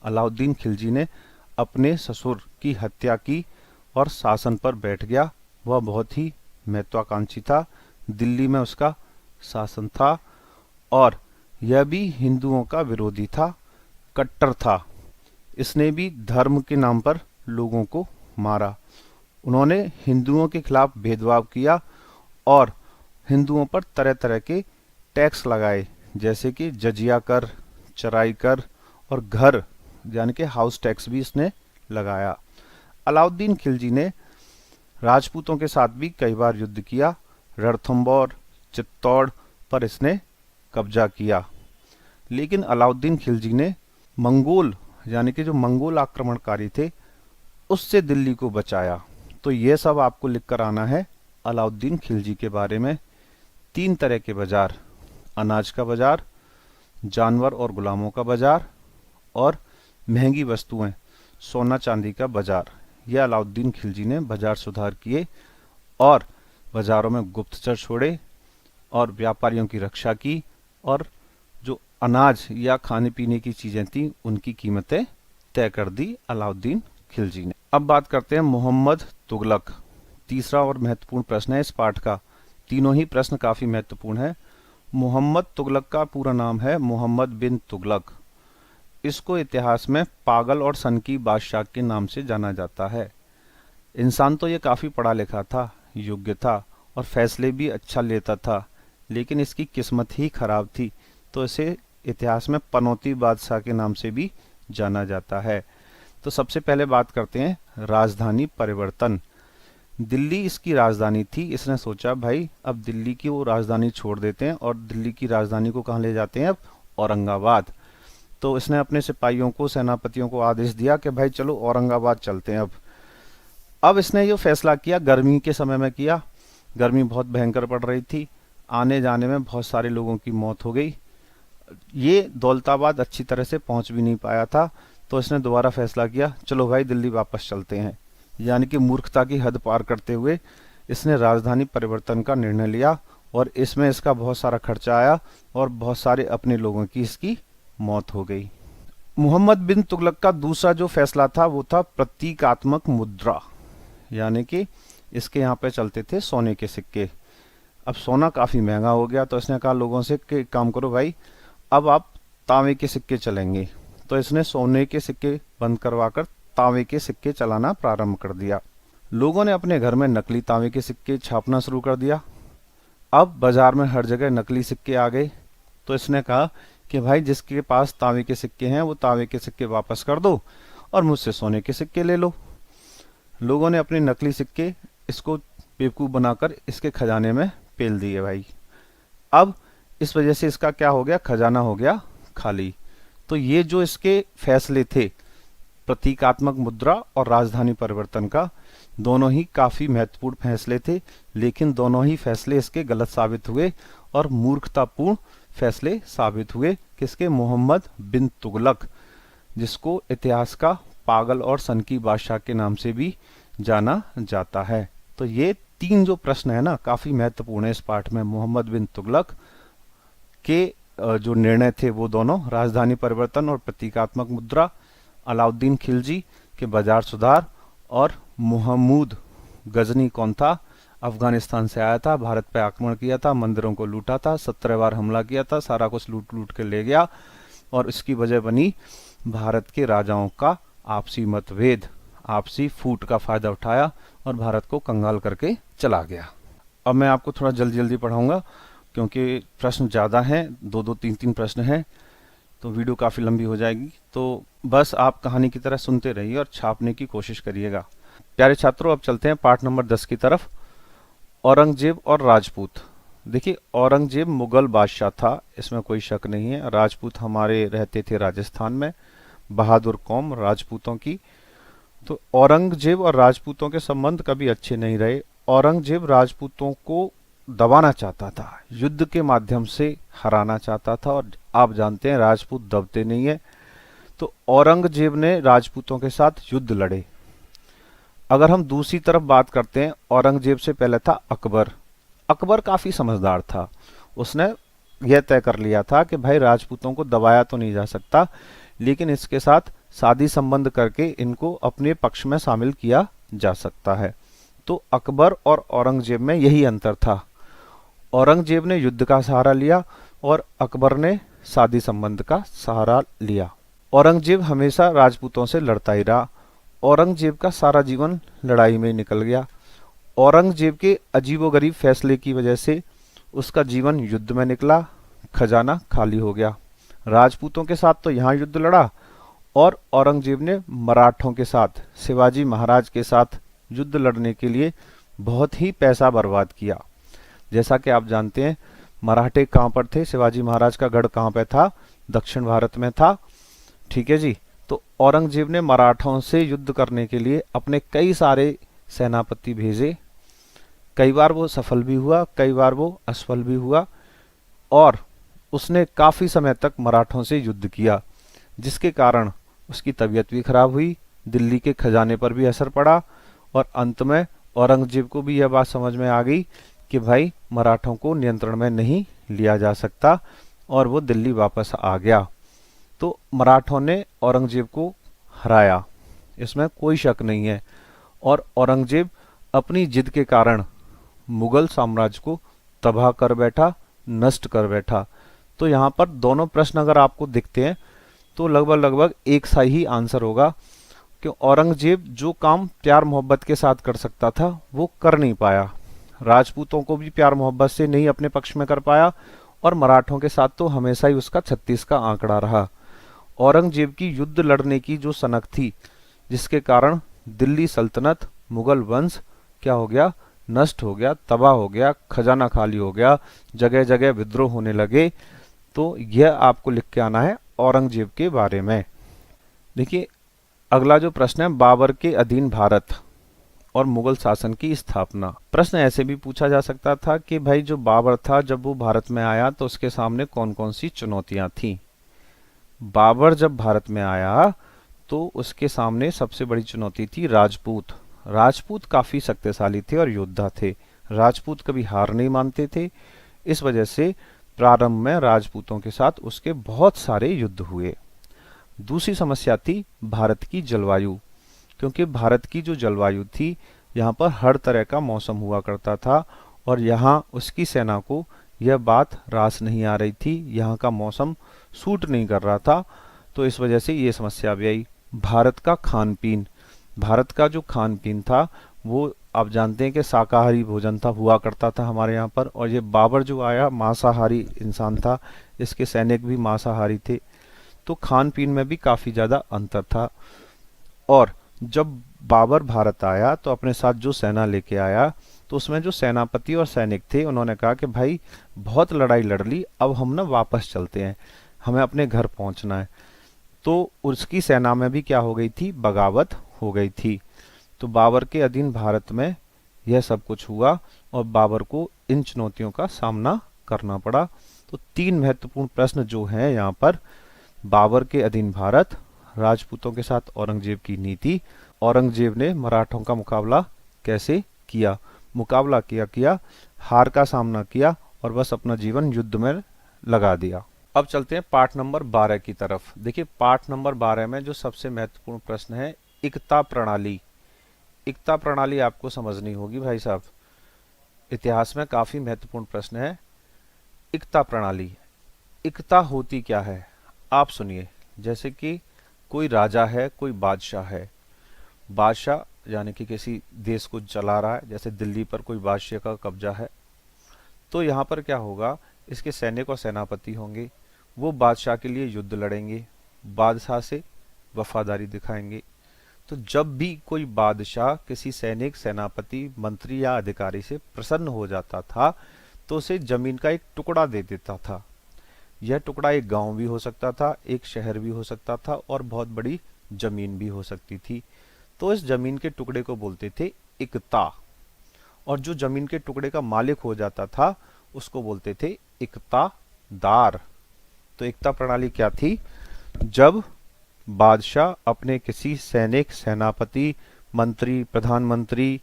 अलाउद्दीन खिलजी ने अपने ससुर की हत्या की और शासन पर बैठ गया। वह बहुत ही महत्वाकांक्षी था, दिल्ली में उसका शासन था और यह भी हिंदुओं का विरोधी था, कट्टर था। इसने भी धर्म के नाम पर लोगों को मारा। उन्होंने हिंदुओं के खिलाफ भेदभाव किया और हिंदुओं पर तरह तरह के टैक्स लगाए, जैसे कि जजिया कर, चराई कर और घर यानी कि हाउस टैक्स भी इसने लगाया। अलाउद्दीन खिलजी ने राजपूतों के साथ भी कई बार युद्ध किया। रणथंभौर, चित्तौड़ पर इसने कब्जा किया। लेकिन अलाउद्दीन खिलजी ने मंगोल यानी कि जो मंगोल आक्रमणकारी थे उससे दिल्ली को बचाया। तो ये सब आपको लिख कर आना है अलाउद्दीन खिलजी के बारे में। 3 तरह के बाजार, अनाज का बाजार, जानवर और गुलामों का बाजार और महंगी वस्तुएं, सोना चांदी का बाजार। यह अलाउद्दीन खिलजी ने बाजार सुधार किए और बाजारों में गुप्तचर छोड़े और व्यापारियों की रक्षा की और जो अनाज या खाने पीने की चीजें थी उनकी कीमतें तय कर दी अलाउद्दीन खिलजी ने। अब बात करते हैं मोहम्मद तुगलक। तीसरा और महत्वपूर्ण प्रश्न है इस पाठ का। तीनों ही प्रश्न काफी महत्वपूर्ण है। मोहम्मद तुगलक का पूरा नाम है मोहम्मद बिन तुगलक। इसको इतिहास में पागल और सन की बादशाह के नाम से जाना जाता है। इंसान तो ये काफी पढ़ा लिखा था, योग्य था और फैसले भी अच्छा लेता था, लेकिन इसकी किस्मत ही खराब थी, तो इसे इतिहास में पनौती बादशाह के नाम से भी जाना जाता है। तो सबसे पहले बात करते हैं राजधानी परिवर्तन। दिल्ली इसकी राजधानी थी। इसने सोचा भाई अब दिल्ली की वो राजधानी छोड़ देते हैं और दिल्ली की राजधानी को कहाँ ले जाते हैं, अब औरंगाबाद। तो इसने अपने सिपाहियों को, सेनापतियों को आदेश दिया कि भाई चलो औरंगाबाद चलते हैं। अब इसने ये फैसला किया, गर्मी के समय में किया। गर्मी बहुत भयंकर पड़ रही थी, आने जाने में बहुत सारे लोगों की मौत हो गई। ये दौलताबाद अच्छी तरह से पहुंच भी नहीं पाया था, तो इसने दोबारा फैसला किया चलो भाई दिल्ली वापस चलते हैं। यानी कि मूर्खता की हद पार करते हुए इसने राजधानी परिवर्तन का निर्णय लिया और इसमें इसका बहुत सारा खर्चा आया और बहुत सारे अपने लोगों की इसकी मौत हो गई। मोहम्मद बिन तुगलक का दूसरा जो फैसला था वो था प्रतीकात्मक मुद्रा, यानी कि इसके यहाँ पे चलते थे सोने के सिक्के। अब सोना काफी महंगा हो गया, तो इसने कहा लोगों से कि काम करो भाई, अब आप तांबे के सिक्के चलेंगे। तो इसने सोने के सिक्के बंद करवाकर तांबे के सिक्के चलाना प्रारंभ कर दिया। लोगों ने अपने घर में नकली तांबे के सिक्के छापना शुरू कर दिया। अब बाजार में हर जगह नकली सिक्के आ गए, तो इसने कहा कि भाई जिसके पास तांबे के सिक्के हैं वो तांबे के सिक्के वापस कर दो और मुझसे सोने के सिक्के ले लो। लोगों ने अपने नकली सिक्के इसको बेवकूफ बनाकर इसके खजाने में पेल दिए भाई। अब इस वजह से इसका क्या हो गया, खजाना हो गया खाली। तो ये जो इसके फैसले थे प्रतीकात्मक मुद्रा और राजधानी परिवर्तन का, दोनों ही काफी महत्वपूर्ण फैसले थे, लेकिन दोनों ही फैसले इसके गलत साबित हुए और मूर्खतापूर्ण फैसले साबित हुए। किसके? मोहम्मद बिन तुगलक, जिसको इतिहास का पागल और सन की बादशाह के नाम से भी जाना जाता है। तो ये 3 जो प्रश्न है ना काफी महत्वपूर्ण है इस पाठ में। मोहम्मद बिन तुगलक के जो निर्णय थे वो दोनों, राजधानी परिवर्तन और प्रतीकात्मक मुद्रा, अलाउद्दीन खिलजी के बाजार सुधार, और महमूद गजनी कौन था, अफगानिस्तान से आया था, भारत पे आक्रमण किया था, मंदिरों को लूटा था, 17 बार हमला किया था, सारा कुछ लूट लूट के ले गया और इसकी वजह बनी भारत के राजाओं का आपसी मतभेद, आपसी फूट का फायदा उठाया और भारत को कंगाल करके चला गया। अब मैं आपको थोड़ा जल्दी जल्दी पढ़ाऊंगा क्योंकि प्रश्न ज़्यादा हैं, 2-2, 3-3 प्रश्न हैं, तो वीडियो काफ़ी लंबी हो जाएगी। तो बस आप कहानी की तरह सुनते रहिए और छापने की कोशिश करिएगा। प्यारे छात्रों, अब चलते हैं पाठ नंबर 10 की तरफ। औरंगजेब और राजपूत। देखिए, औरंगजेब मुगल बादशाह था, इसमें कोई शक नहीं है। राजपूत हमारे रहते थे राजस्थान में, बहादुर कौम राजपूतों की। तो औरंगजेब और राजपूतों के संबंध कभी अच्छे नहीं रहे। औरंगजेब राजपूतों को दबाना चाहता था, युद्ध के माध्यम से हराना चाहता था, और आप जानते हैं राजपूत दबते नहीं है। तो औरंगजेब ने राजपूतों के साथ युद्ध लड़े। अगर हम दूसरी तरफ बात करते हैं, औरंगजेब से पहले था अकबर। अकबर काफी समझदार था, उसने यह तय कर लिया था कि भाई राजपूतों को दबाया तो नहीं जा सकता, लेकिन इसके साथ शादी संबंध करके इनको अपने पक्ष में शामिल किया जा सकता है। तो अकबर और औरंगजेब में यही अंतर था। औरंगजेब ने युद्ध का सहारा लिया और अकबर ने शादी संबंध का सहारा लिया। औरंगजेब हमेशा राजपूतों से लड़ता ही रहा। औरंगजेब का सारा जीवन लड़ाई में निकल गया। औरंगजेब के अजीबोगरीब फैसले की वजह से उसका जीवन युद्ध में निकला, खजाना खाली हो गया। राजपूतों के साथ तो यहाँ युद्ध लड़ा और औरंगजेब ने मराठों के साथ, शिवाजी महाराज के साथ युद्ध लड़ने के लिए बहुत ही पैसा बर्बाद किया। जैसा कि आप जानते हैं, मराठे कहाँ पर थे, शिवाजी महाराज का गढ़ कहाँ पे था, दक्षिण भारत में था। ठीक है जी। तो औरंगजेब ने मराठों से युद्ध करने के लिए अपने कई सारे सेनापति भेजे। कई बार वो सफल भी हुआ, कई बार वो असफल भी हुआ और उसने काफी समय तक मराठों से युद्ध किया, जिसके कारण उसकी तबीयत भी खराब हुई, दिल्ली के खजाने पर भी असर पड़ा और अंत में औरंगजेब को भी यह बात समझ में आ गई कि भाई मराठों को नियंत्रण में नहीं लिया जा सकता और वो दिल्ली वापस आ गया। तो मराठों ने औरंगजेब को हराया, इसमें कोई शक नहीं है। और औरंगजेब अपनी जिद के कारण मुगल साम्राज्य को तबाह कर बैठा, नष्ट कर बैठा। तो यहाँ पर दोनों प्रश्न अगर आपको दिखते हैं तो लगभग लगभग एक सा ही आंसर होगा कि औरंगजेब जो काम प्यार मोहब्बत के साथ कर सकता था वो कर नहीं पाया। राजपूतों को भी प्यार मोहब्बत से नहीं अपने पक्ष में कर पाया और मराठों के साथ तो हमेशा ही उसका 36 का आंकड़ा रहा। औरंगजेब की युद्ध लड़ने की जो सनक थी, जिसके कारण दिल्ली सल्तनत, मुगल वंश क्या हो गया, नष्ट हो गया, तबाह हो गया, खजाना खाली हो गया, जगह जगह विद्रोह होने लगे। तो यह आपको लिख के आना है औरंगजेब के बारे में। देखिए अगला जो प्रश्न है, बाबर के अधीन भारत और मुगल शासन की स्थापना। प्रश्न ऐसे भी पूछा जा सकता था कि भाई जो बाबर था जब वो भारत में आया तो उसके सामने कौन कौन सी चुनौतियां थी। बाबर जब भारत में आया तो उसके सामने सबसे बड़ी चुनौती थी राजपूत। राजपूत काफी शक्तिशाली थे और योद्धा थे। राजपूत कभी हार नहीं मानते थे। इस वजह से प्रारंभ में राजपूतों के साथ उसके बहुत सारे युद्ध हुए। दूसरी समस्या थी भारत की जलवायु, क्योंकि भारत की जो जलवायु थी, यहाँ पर हर तरह का मौसम हुआ करता था और यहाँ उसकी सेना को यह बात रास नहीं आ रही थी, यहाँ का मौसम सूट नहीं कर रहा था। तो इस वजह से ये समस्या भी आई। भारत का खान पीन, भारत का जो खान पीन था वो आप जानते हैं कि शाकाहारी भोजन था, हुआ करता था हमारे यहाँ पर। और ये बाबर जो आया मांसाहारी इंसान था, इसके सैनिक भी मांसाहारी थे। तो खान पीन में भी काफी ज्यादा अंतर था। और जब बाबर भारत आया तो अपने साथ जो सेना लेके आया तो उसमें जो सेनापति और सैनिक थे उन्होंने कहा कि भाई बहुत लड़ाई लड़ ली, अब हम ना वापस चलते हैं, हमें अपने घर पहुंचना है। तो उसकी सेना में भी क्या हो गई थी, बगावत हो गई थी। तो बाबर के अधीन भारत में यह सब कुछ हुआ और बाबर को इन चुनौतियों का सामना करना पड़ा। तो तीन महत्वपूर्ण प्रश्न जो हैं यहाँ पर, बाबर के अधीन भारत, राजपूतों के साथ औरंगजेब की नीति, औरंगजेब ने मराठों का मुकाबला कैसे किया, मुकाबला किया, हार का सामना किया और बस अपना जीवन युद्ध में लगा दिया। अब चलते हैं पार्ट नंबर 12 की तरफ। देखिए पार्ट नंबर 12 में जो सबसे महत्वपूर्ण प्रश्न है, एकता प्रणाली। एकता प्रणाली आपको समझनी होगी भाई साहब, इतिहास में काफी महत्वपूर्ण प्रश्न है। एकता प्रणाली, एकता होती क्या है आप सुनिए। जैसे कि कोई राजा है, कोई बादशाह है, बादशाह यानी कि किसी देश को चला रहा है, जैसे दिल्ली पर कोई बादशाह का कब्जा है। तो यहाँ पर क्या होगा, इसके सैनिक और सेनापति होंगे, वो बादशाह के लिए युद्ध लड़ेंगे, बादशाह से वफादारी दिखाएंगे। तो जब भी कोई बादशाह किसी सैनिक, सेनापति, मंत्री या अधिकारी से प्रसन्न हो जाता था तो उसे जमीन का एक टुकड़ा दे देता था। यह टुकड़ा एक गांव भी हो सकता था, एक शहर भी हो सकता था और बहुत बड़ी जमीन भी हो सकती थी। तो इस जमीन के टुकड़े को बोलते थे इक्ता। और जो जमीन के टुकड़े का मालिक हो जाता था उसको बोलते थे इक्तादार। तो एकता प्रणाली क्या थी, जब बादशाह अपने किसी सैनिक, सेनापति, मंत्री, प्रधानमंत्री,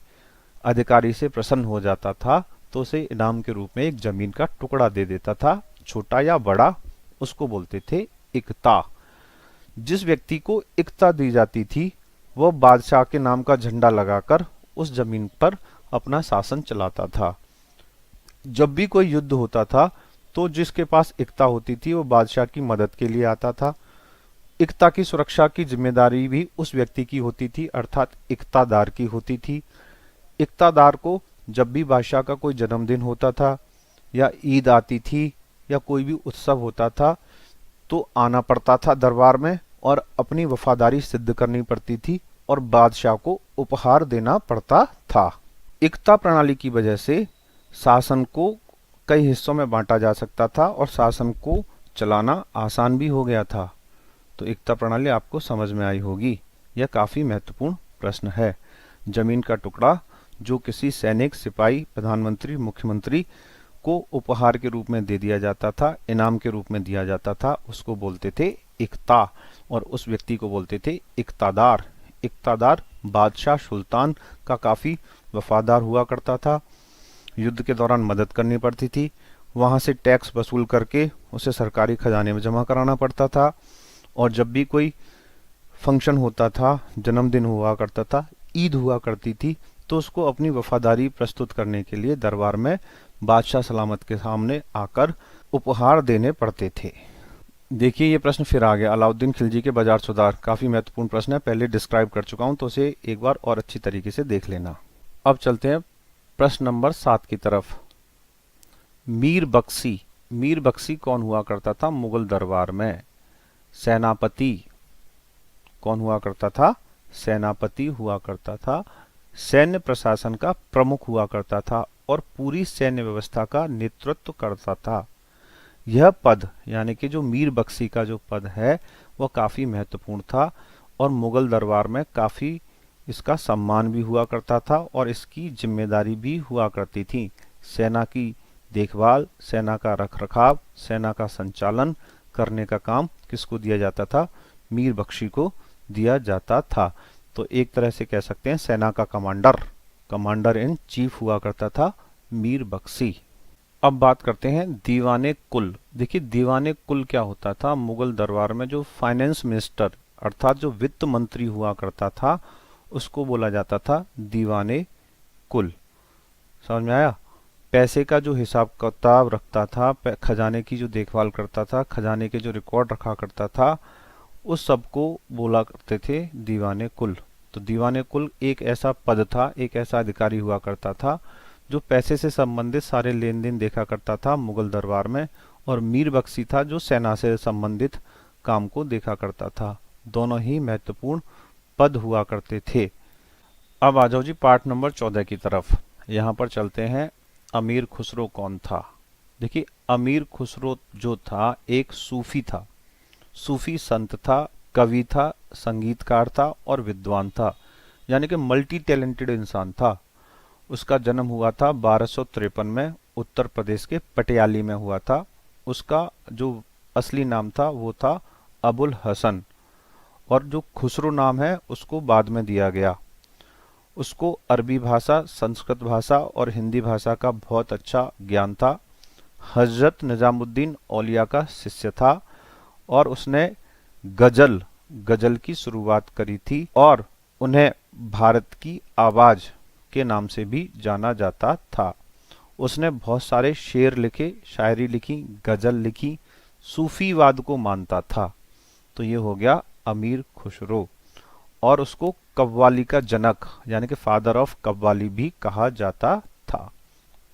अधिकारी से प्रसन्न हो जाता था तो उसे इनाम के रूप में एक जमीन का टुकड़ा दे देता था, छोटा या बड़ा, उसको बोलते थे इक्ता। जिस व्यक्ति को इक्ता दी जाती थी वह बादशाह के नाम का झंडा लगाकर उस जमीन पर अपना शासन चलाता था। जब भी कोई युद्ध होता था तो जिसके पास इक्ता होती थी वो बादशाह की मदद के लिए आता था। इक्ता की सुरक्षा की जिम्मेदारी भी उस व्यक्ति की होती थी, अर्थात इक्तादार की होती थी। इक्तादार को जब भी बादशाह का कोई जन्मदिन होता था या ईद आती थी या कोई भी उत्सव होता था तो आना पड़ता था दरबार में और अपनी वफादारी सिद्ध करनी पड़ती थी और बादशाह को उपहार देना पड़ता था। इक्ता प्रणाली की वजह से शासन को कई हिस्सों में बांटा जा सकता था और शासन को चलाना आसान भी हो गया था। तो इक्ता प्रणाली आपको समझ में आई होगी। यह काफी महत्वपूर्ण प्रश्न है। जमीन का टुकड़ा जो किसी सैनिक, सिपाही, प्रधानमंत्री, मुख्यमंत्री को उपहार के रूप में दे दिया जाता था, इनाम के रूप में दिया जाता था, उसको बोलते थे इक्ता और उस व्यक्ति को बोलते थे इक्तादार। इक्तादार बादशाह सुल्तान का काफी वफादार हुआ करता था। युद्ध के दौरान मदद करनी पड़ती थी, वहां से टैक्स वसूल करके उसे सरकारी खजाने में जमा कराना पड़ता था और जब भी कोई फंक्शन होता था, जन्मदिन हुआ करता था, ईद हुआ करती थी तो उसको अपनी वफादारी प्रस्तुत करने के लिए दरबार में बादशाह सलामत के सामने आकर उपहार देने पड़ते थे। देखिए ये प्रश्न फिर आ गया, अलाउद्दीन खिलजी के बाजार सुधार। काफी महत्वपूर्ण प्रश्न है, पहले डिस्क्राइब कर चुका हूं तो उसे एक बार और अच्छी तरीके से देख लेना। अब चलते हैं प्रश्न नंबर 7 की तरफ। मीर बख्शी। मीर बख्शी कौन हुआ करता था मुगल दरबार में? सेनापति। कौन हुआ करता था? सेनापति हुआ करता था। सैन्य प्रशासन का प्रमुख हुआ करता था और पूरी सैन्य व्यवस्था का नेतृत्व करता था। यह पद यानी कि जो मीर बख्शी का जो पद है वह काफी महत्वपूर्ण था और मुगल दरबार में काफी इसका सम्मान भी हुआ करता था और इसकी जिम्मेदारी भी हुआ करती थी। सेना की देखभाल, सेना का रखरखाव, सेना का संचालन करने का काम किसको दिया जाता था? मीर बख्शी को दिया जाता था। तो एक तरह से कह सकते हैं सेना का कमांडर इन चीफ हुआ करता था मीर बख्शी। अब बात करते हैं दीवाने कुल। देखिए दीवाने कुल क्या होता था? मुगल दरबार में जो फाइनेंस मिनिस्टर अर्थात जो वित्त मंत्री हुआ करता था उसको बोला जाता था दीवाने कुल। समझ में आया? पैसे का जो हिसाब किताब रखता था, खजाने की जो देखभाल करता था, खजाने के जो रिकॉर्ड रखा करता था, उस सब को बोला करते थे दीवाने कुल। तो दीवाने कुल एक ऐसा पद था, एक ऐसा अधिकारी हुआ करता था जो पैसे से संबंधित सारे लेन देन देखा करता था मुगल दरबार में, और मीर बख्शी था जो सेना से संबंधित काम को देखा करता था। दोनों ही महत्वपूर्ण पद हुआ करते थे। अब आ जाओ जी पार्ट नंबर 14 की तरफ। यहाँ पर चलते हैं अमीर खुसरो कौन था। देखिए अमीर खुसरो जो था एक सूफी था, सूफी संत था, कवि था, संगीतकार था और विद्वान था, यानी कि मल्टी टैलेंटेड इंसान था। उसका जन्म हुआ था 1253 में, उत्तर प्रदेश के पटियाली में हुआ था। उसका जो असली नाम था वो था अबुल हसन और जो खुसरो नाम है उसको बाद में दिया गया। उसको अरबी भाषा, संस्कृत भाषा और हिंदी भाषा का बहुत अच्छा ज्ञान था। हजरत निजामुद्दीन औलिया का शिष्य था और उसने गजल की शुरुआत करी थी और उन्हें भारत की आवाज के नाम से भी जाना जाता था। उसने बहुत सारे शेर लिखे, शायरी लिखी, गजल लिखी, सूफीवाद को मानता था। तो ये हो गया अमीर खुसरो। और उसको कव्वाली का जनक यानी कि फादर ऑफ कव्वाली भी कहा जाता था।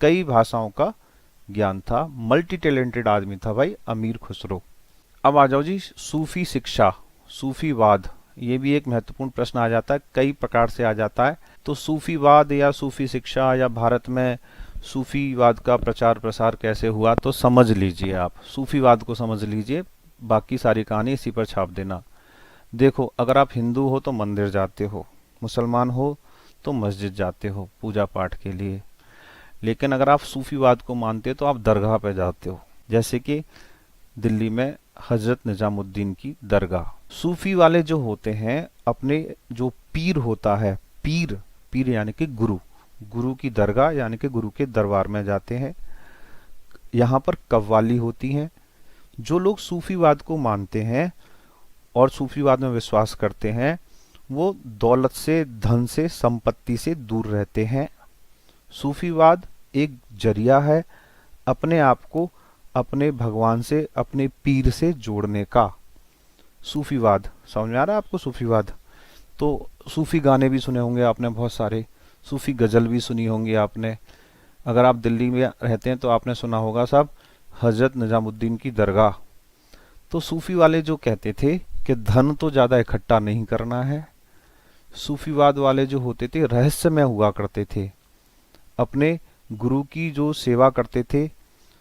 कई भाषाओं का ज्ञान था, मल्टी टैलेंटेड आदमी था भाई अमीर खुसरो। अब आ जाओ जी सूफी शिक्षा, सूफीवाद। ये भी एक महत्वपूर्ण प्रश्न आ जाता है, कई प्रकार से आ जाता है। तो सूफीवाद या सूफी शिक्षा या भारत में सूफीवाद का प्रचार प्रसार कैसे हुआ, तो समझ लीजिए आप सूफीवाद को समझ लीजिए, बाकी सारी कहानी इसी पर छाप देना। देखो अगर आप हिंदू हो तो मंदिर जाते हो, मुसलमान हो तो मस्जिद जाते हो पूजा पाठ के लिए, लेकिन अगर आप सूफीवाद को मानते हो तो आप दरगाह पे जाते हो, जैसे कि दिल्ली में हजरत निजामुद्दीन की दरगाह। सूफी वाले जो होते हैं अपने जो पीर होता है, पीर यानी कि गुरु की दरगाह यानी कि गुरु के दरबार में जाते हैं। यहाँ पर कव्वाली होती हैं। जो लोग सूफीवाद को मानते हैं और सूफीवाद में विश्वास करते हैं वो दौलत से, धन से, संपत्ति से दूर रहते हैं। सूफीवाद एक जरिया है अपने आप को अपने भगवान से, अपने पीर से जोड़ने का। सूफीवाद, समझ में आ रहा है आपको सूफीवाद? तो सूफी गाने भी सुने होंगे आपने बहुत सारे, सूफी गजल भी सुनी होंगी आपने। अगर आप दिल्ली में रहते हैं तो आपने सुना होगा सब हजरत निजामुद्दीन की दरगाह। तो सूफी वाले जो कहते थे कि धन तो ज्यादा इकट्ठा नहीं करना है, सूफीवाद वाले जो होते थे रहस्यमय हुआ करते थे, अपने गुरु की जो सेवा करते थे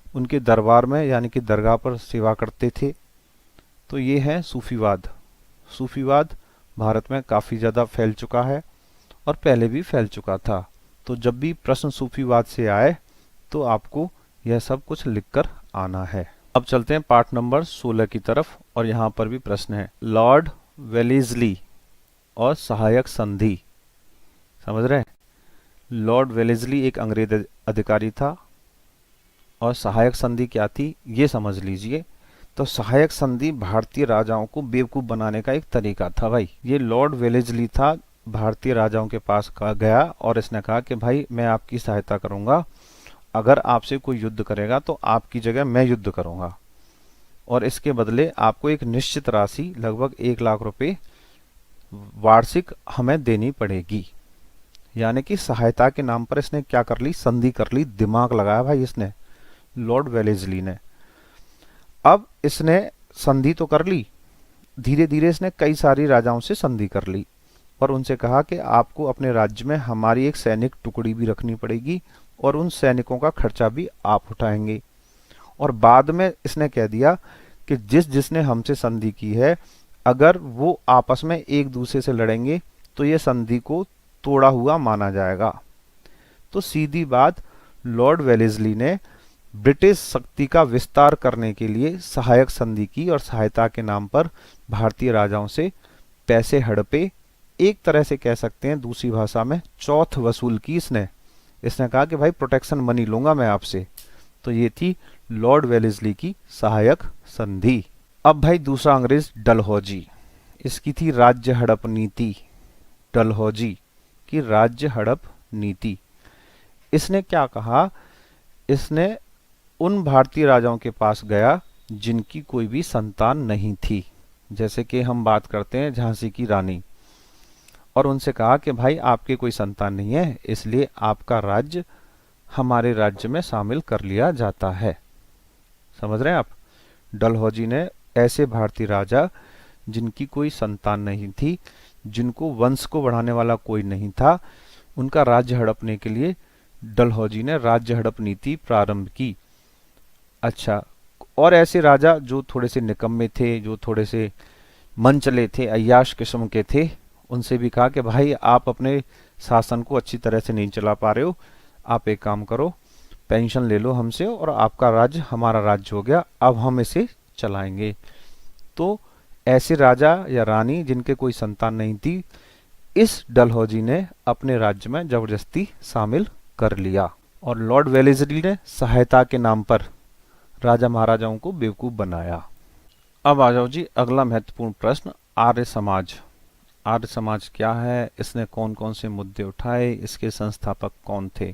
उनके दरबार में यानी कि दरगाह पर सेवा करते थे। तो ये है सूफीवाद। सूफीवाद भारत में काफी ज्यादा फैल चुका है और पहले भी फैल चुका था। तो जब भी प्रश्न सूफीवाद से आए तो आपको यह सब कुछ लिखकर आना है। अब चलते हैं पार्ट नंबर 16 की तरफ, और यहाँ पर भी प्रश्न है। लॉर्ड वेलेस्ली और सहायक संधि, समझ रहे हैं? लॉर्ड वेलेस्ली एक अंग्रेज अधिकारी था और सहायक संधि क्या थी ये समझ लीजिए। तो सहायक संधि भारतीय राजाओं को बेवकूफ बनाने का एक तरीका था भाई। ये लॉर्ड वेलेस्ली था, भारतीय राजाओं के पास गया और इसने कहा कि भाई मैं आपकी सहायता करूंगा, अगर आपसे कोई युद्ध करेगा तो आपकी जगह मैं युद्ध करूंगा और इसके बदले आपको एक निश्चित राशि लगभग 1 लाख रुपए वार्षिक हमें देनी पड़ेगी। यानी कि सहायता के नाम पर इसने क्या कर ली, संधि कर ली, दिमाग लगाया भाई इसने, लॉर्ड वेलेस्ली ने। अब इसने संधि तो कर ली, धीरे धीरे इसने कई सारी राजाओं से संधि कर ली और उनसे कहा कि आपको अपने राज्य में हमारी एक सैनिक टुकड़ी भी रखनी पड़ेगी और उन सैनिकों का खर्चा भी आप उठाएंगे। और बाद में इसने कह दिया कि जिसने हमसे संधि की है अगर वो आपस में एक दूसरे से लड़ेंगे तो ये संधि को तोड़ा हुआ माना जाएगा। तो सीधी बात, लॉर्ड वेलेस्ली ने ब्रिटिश शक्ति का विस्तार करने के लिए सहायक संधि की और सहायता के नाम पर भारतीय राजाओं से पैसे हड़पे, एक तरह से कह सकते हैं दूसरी भाषा में चौथ वसूल की इसने। इसने कहा कि भाई प्रोटेक्शन मनी लूंगा मैं आपसे। तो ये थी लॉर्ड वेलेस्ली की सहायक संधि। अब भाई दूसरा अंग्रेज डलहौजी, इसकी थी राज्य हड़प नीति। डलहौजी की राज्य हड़प नीति। इसने क्या कहा, इसने उन भारतीय राजाओं के पास गया जिनकी कोई भी संतान नहीं थी, जैसे कि हम बात करते हैं झांसी की रानी, और उनसे कहा कि भाई आपके कोई संतान नहीं है इसलिए आपका राज्य हमारे राज्य में शामिल कर लिया जाता है। समझ रहे हैं आप? डलहौजी ने ऐसे भारतीय राजा जिनकी कोई संतान नहीं थी, जिनको वंश को बढ़ाने वाला कोई नहीं था, उनका राज्य हड़पने के लिए डलहौजी ने राज्य हड़प नीति प्रारंभ की। अच्छा, और ऐसे राजा जो थोड़े से निकम्मे थे, जो थोड़े से मन चले थे, अय्याश किस्म के थे, उनसे भी कहा कि भाई आप अपने शासन को अच्छी तरह से नहीं चला पा रहे हो, आप एक काम करो, पेंशन ले लो हमसे और आपका राज्य हमारा राज्य हो गया, अब हम इसे चलाएंगे। तो ऐसे राजा या रानी जिनके कोई संतान नहीं थी, इस डलहौजी ने अपने राज्य में जबरदस्ती शामिल कर लिया और लॉर्ड वेलेस्ली ने सहायता के नाम पर राजा महाराजाओं को बेवकूफ बनाया। अब आ जाओ जी अगला महत्वपूर्ण प्रश्न, आर्य समाज। आर्य समाज क्या है, इसने कौन कौन से मुद्दे उठाए, इसके संस्थापक कौन थे?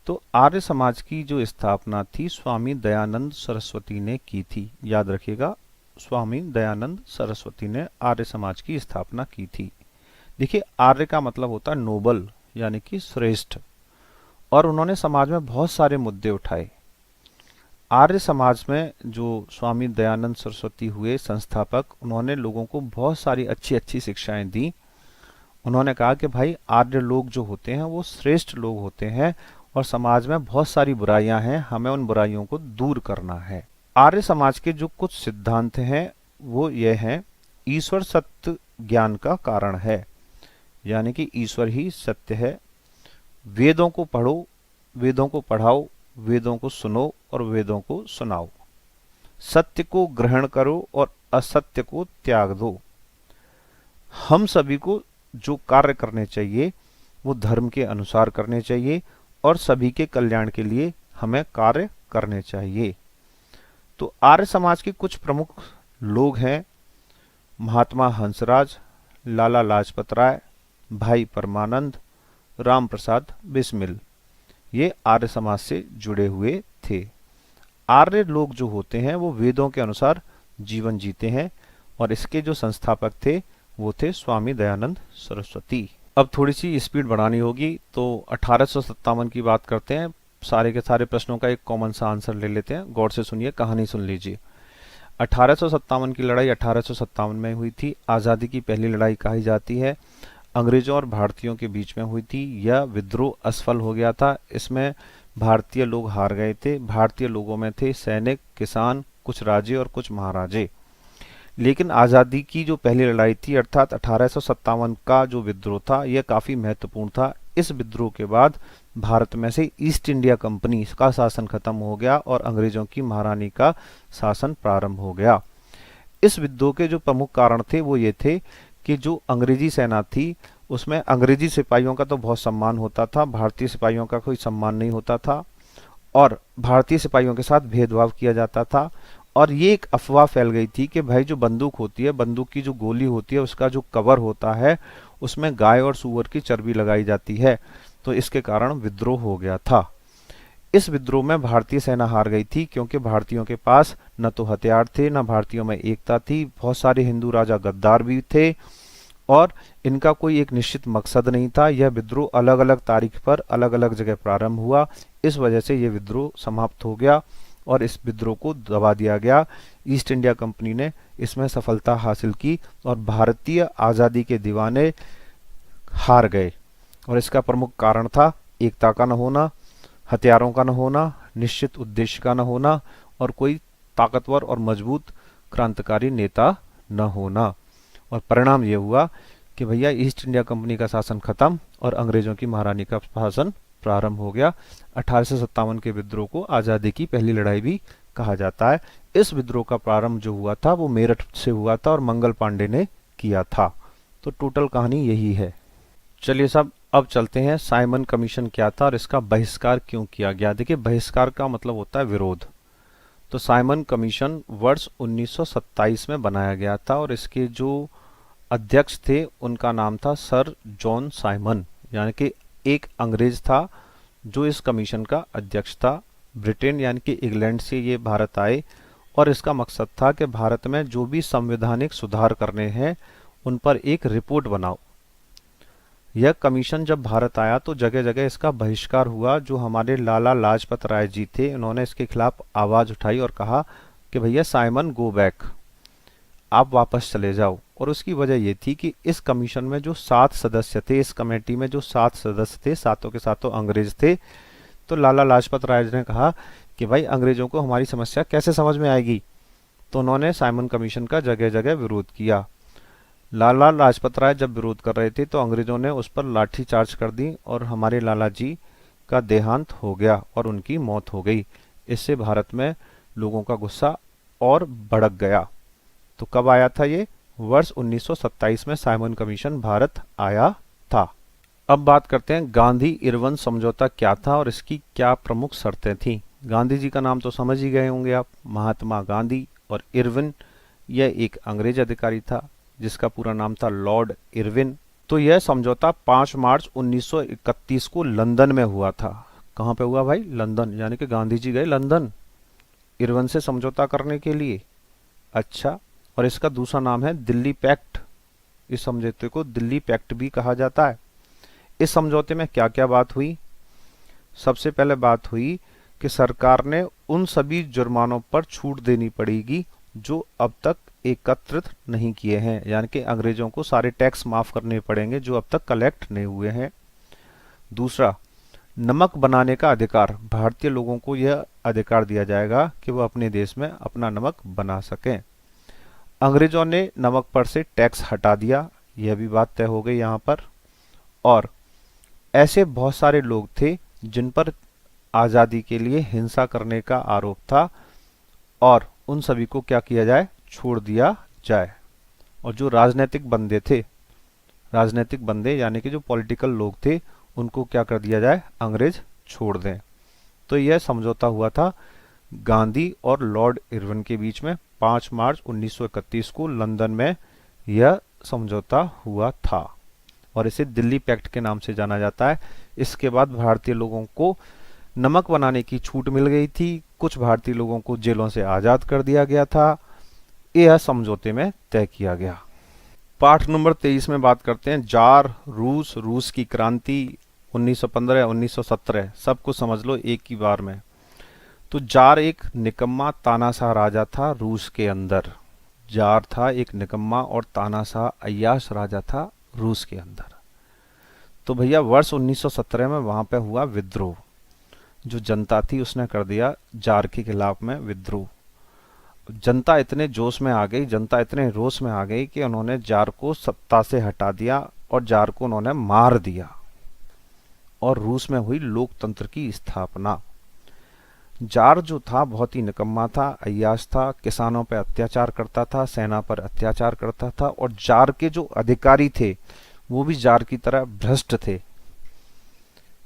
तो आर्य समाज की जो स्थापना थी स्वामी दयानंद सरस्वती ने की थी। याद रखिएगा, स्वामी दयानंद सरस्वती ने आर्य समाज की स्थापना की थी। देखिए, आर्य का मतलब होता है नोबल यानी कि श्रेष्ठ, और उन्होंने समाज में बहुत सारे मुद्दे उठाए। आर्य समाज में जो स्वामी दयानंद सरस्वती हुए संस्थापक, उन्होंने लोगों को बहुत सारी अच्छी अच्छी शिक्षाएं दी। उन्होंने कहा कि भाई आर्य लोग जो होते हैं वो श्रेष्ठ लोग होते हैं और समाज में बहुत सारी बुराइयां हैं, हमें उन बुराइयों को दूर करना है। आर्य समाज के जो कुछ सिद्धांत हैं वो ये हैं, ईश्वर सत्य ज्ञान का कारण है, यानी कि ईश्वर ही सत्य है। वेदों को पढ़ो, वेदों को पढ़ाओ, वेदों को सुनो और वेदों को सुनाओ। सत्य को ग्रहण करो और असत्य को त्याग दो। हम सभी को जो कार्य करने चाहिए वो धर्म के अनुसार करने चाहिए और सभी के कल्याण के लिए हमें कार्य करने चाहिए। तो आर्य समाज के कुछ प्रमुख लोग हैं, महात्मा हंसराज, लाला लाजपत राय, भाई परमानंद, राम प्रसाद बिस्मिल। ये आर्य समाज से जुड़े हुए थे। आर्य लोग जो होते हैं वो वेदों के अनुसार जीवन जीते हैं, और इसके जो संस्थापक थे वो थे स्वामी दयानंद सरस्वती। अब थोड़ी सी स्पीड बढ़ानी होगी, तो 1857 की बात करते हैं। सारे के सारे प्रश्नों का एक कॉमन सा आंसर ले लेते हैं, गौर से सुनिए, कहानी सुन लीजिए। 1857 की लड़ाई 1857 में हुई थी। आज़ादी की पहली लड़ाई कही जाती है। अंग्रेजों और भारतीयों के बीच में हुई थी। यह विद्रोह असफल हो गया था। इसमें भारतीय लोग हार गए थे। भारतीय लोगों में थे सैनिक, किसान, कुछ राजे और कुछ महाराजे। लेकिन आज़ादी की जो पहली लड़ाई थी अर्थात 1857 का जो विद्रोह था यह काफ़ी महत्वपूर्ण था। इस विद्रोह के बाद भारत में से ईस्ट इंडिया कंपनी का शासन खत्म हो गया और अंग्रेजों की महारानी का शासन प्रारंभ हो गया। इस विद्रोह के जो प्रमुख कारण थे वो ये थे कि जो अंग्रेजी सेना थी उसमें अंग्रेजी सिपाहियों का तो बहुत सम्मान होता था, भारतीय सिपाहियों का कोई सम्मान नहीं होता था, और भारतीय सिपाहियों के साथ भेदभाव किया जाता था। और ये एक अफवाह फैल गई थी कि भाई जो बंदूक होती है, बंदूक की जो गोली होती है, उसका जो कवर होता है उसमें गाय और सूअर की चर्बी लगाई जाती है। तो इसके कारण विद्रोह हो गया था। इस विद्रोह में भारतीय सेना हार गई थी क्योंकि भारतीयों के पास न तो हथियार थे, न भारतीयों में एकता थी। बहुत सारे हिंदू राजा गद्दार भी थे और इनका कोई एक निश्चित मकसद नहीं था। यह विद्रोह अलग अलग तारीख पर अलग अलग जगह प्रारंभ हुआ। इस वजह से यह विद्रोह समाप्त हो गया और इस विद्रोह को दबा दिया गया। ईस्ट इंडिया कंपनी ने इसमें सफलता हासिल की और भारतीय आज़ादी के दीवाने हार गए। और इसका प्रमुख कारण था एकता का न होना, हथियारों का न होना, निश्चित उद्देश्य का न होना और कोई ताकतवर और मजबूत क्रांतिकारी नेता न होना। और परिणाम ये हुआ कि भैया ईस्ट इंडिया कंपनी का शासन खत्म और अंग्रेजों की महारानी का शासन प्रारंभ हो गया। 1857 के विद्रोह को आज़ादी की पहली लड़ाई भी कहा जाता है। इस विद्रोह का प्रारंभ जो हुआ था वो मेरठ से हुआ था और मंगल पांडे ने किया था। तो टोटल कहानी यही है। चलिए साहब, अब चलते हैं साइमन कमीशन क्या था और इसका बहिष्कार क्यों किया गया। देखिए, बहिष्कार का मतलब होता है विरोध। तो साइमन कमीशन वर्ष 1927 में बनाया गया था और इसके जो अध्यक्ष थे उनका नाम था सर जॉन साइमन, यानी कि एक अंग्रेज था जो इस कमीशन का अध्यक्ष था। ब्रिटेन यानी कि इंग्लैंड से ये भारत आए और इसका मकसद था कि भारत में जो भी संवैधानिक सुधार करने हैं उन पर एक रिपोर्ट बनाओ। यह कमीशन जब भारत आया तो जगह जगह इसका बहिष्कार हुआ। जो हमारे लाला लाजपत राय जी थे उन्होंने इसके खिलाफ आवाज उठाई और कहा कि भैया साइमन गो बैक, आप वापस चले जाओ। और उसकी वजह यह थी कि इस कमीशन में जो 7 सदस्य थे, इस कमेटी में जो 7 सदस्य थे, सातों के सातों अंग्रेज थे। तो लाला लाजपत राय जी ने कहा कि भाई अंग्रेजों को हमारी समस्या कैसे समझ में आएगी। तो उन्होंने साइमन कमीशन का जगह जगह विरोध किया। लाला लाजपत राय जब विरोध कर रहे थे तो अंग्रेजों ने उस पर लाठी चार्ज कर दी और हमारे लाला जी का देहांत हो गया और उनकी मौत हो गई। इससे भारत में लोगों का गुस्सा और भड़क गया। तो कब आया था ये? वर्ष 1927 में साइमन कमीशन भारत आया था। अब बात करते हैं गांधी इरविन समझौता क्या था और इसकी क्या प्रमुख शर्तें थी। गांधी जी का नाम तो समझ ही गए होंगे आप, महात्मा गांधी। और इरविन यह एक अंग्रेज अधिकारी था जिसका पूरा नाम था लॉर्ड इरविन। तो यह समझौता 5 मार्च 1931 को लंदन में हुआ था। कहाँ पे हुआ भाई? लंदन। यानी कि गांधी जी गए लंदन इरविन से समझौता करने के लिए। अच्छा, और इसका दूसरा नाम है दिल्ली पैक्ट। इस समझौते को दिल्ली पैक्ट भी कहा जाता है। इस समझौते में क्या क्या बात हुई? सबसे पहले बात हुई कि सरकार ने उन सभी जुर्मानों पर छूट देनी पड़ेगी जो अब तक एकत्रित नहीं किए हैं, यानी कि अंग्रेजों को सारे टैक्स माफ करने पड़ेंगे जो अब तक कलेक्ट नहीं हुए हैं। दूसरा, नमक बनाने का अधिकार। भारतीय लोगों को यह अधिकार दिया जाएगा कि वह अपने देश में अपना नमक बना सकें। अंग्रेजों ने नमक पर से टैक्स हटा दिया, यह भी बात तय हो गई यहाँ पर। और ऐसे बहुत सारे लोग थे जिन पर आज़ादी के लिए हिंसा करने का आरोप था और उन सभी को क्या किया जाए? छोड़ दिया जाए। और जो राजनीतिक बंदे थे, राजनीतिक बंदे यानी कि जो पॉलिटिकल लोग थे, उनको क्या कर दिया जाए? अंग्रेज छोड़ दें। तो यह समझौता हुआ था गांधी और लॉर्ड इरविन के बीच में 5 मार्च 1931 को लंदन में यह समझौता हुआ था और इसे दिल्ली पैक्ट के नाम से जाना जाता है। इसके बाद भारतीय लोगों को नमक बनाने की छूट मिल गई थी, कुछ भारतीय लोगों को जेलों से आज़ाद कर दिया गया था। यह समझौते में तय किया गया। पाठ नंबर 23 में बात करते हैं जार, रूस, रूस की क्रांति, 1915 1917, सब कुछ समझ लो एक ही बार में। तो जार एक निकम्मा तानाशाह राजा था रूस के अंदर। जार था एक निकम्मा और तानाशाह अय्याश राजा था रूस के अंदर। तो भैया वर्ष 1917 में वहां पे हुआ विद्रोह। जो जनता थी उसने कर दिया जार के खिलाफ में विद्रोह। जनता इतने जोश में आ गई, जनता इतने रोष में आ गई कि उन्होंने जार को सत्ता से हटा दिया और जार को उन्होंने मार दिया और रूस में हुई लोकतंत्र की स्थापना। जार जो था बहुत ही निकम्मा था, अय्याश था, किसानों पर अत्याचार करता था, सेना पर अत्याचार करता था और जार के जो अधिकारी थे वो भी जार की तरह भ्रष्ट थे।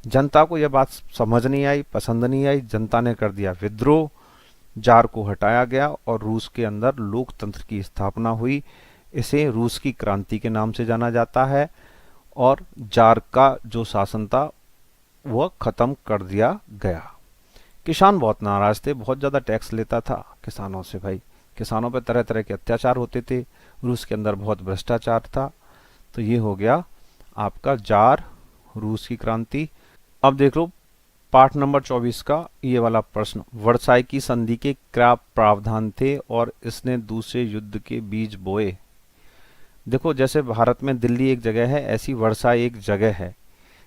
जनता को यह बात समझ नहीं आई, पसंद नहीं आई, जनता ने कर दिया विद्रोह, जार को हटाया गया और रूस के अंदर लोकतंत्र की स्थापना हुई। इसे रूस की क्रांति के नाम से जाना जाता है और जार का जो शासन था वह खत्म कर दिया गया। किसान बहुत नाराज थे, बहुत ज्यादा टैक्स लेता था किसानों से। भाई किसानों पर तरह तरह के अत्याचार होते थे, रूस के अंदर बहुत भ्रष्टाचार था। तो ये हो गया आपका जार, रूस की क्रांति। अब देख लो पाठ नंबर 24 का ये वाला प्रश्न, वर्साई की संधि के क्या प्रावधान थे और इसने दूसरे युद्ध के बीज बोए। देखो जैसे भारत में दिल्ली एक जगह है, ऐसी वर्साई एक जगह है।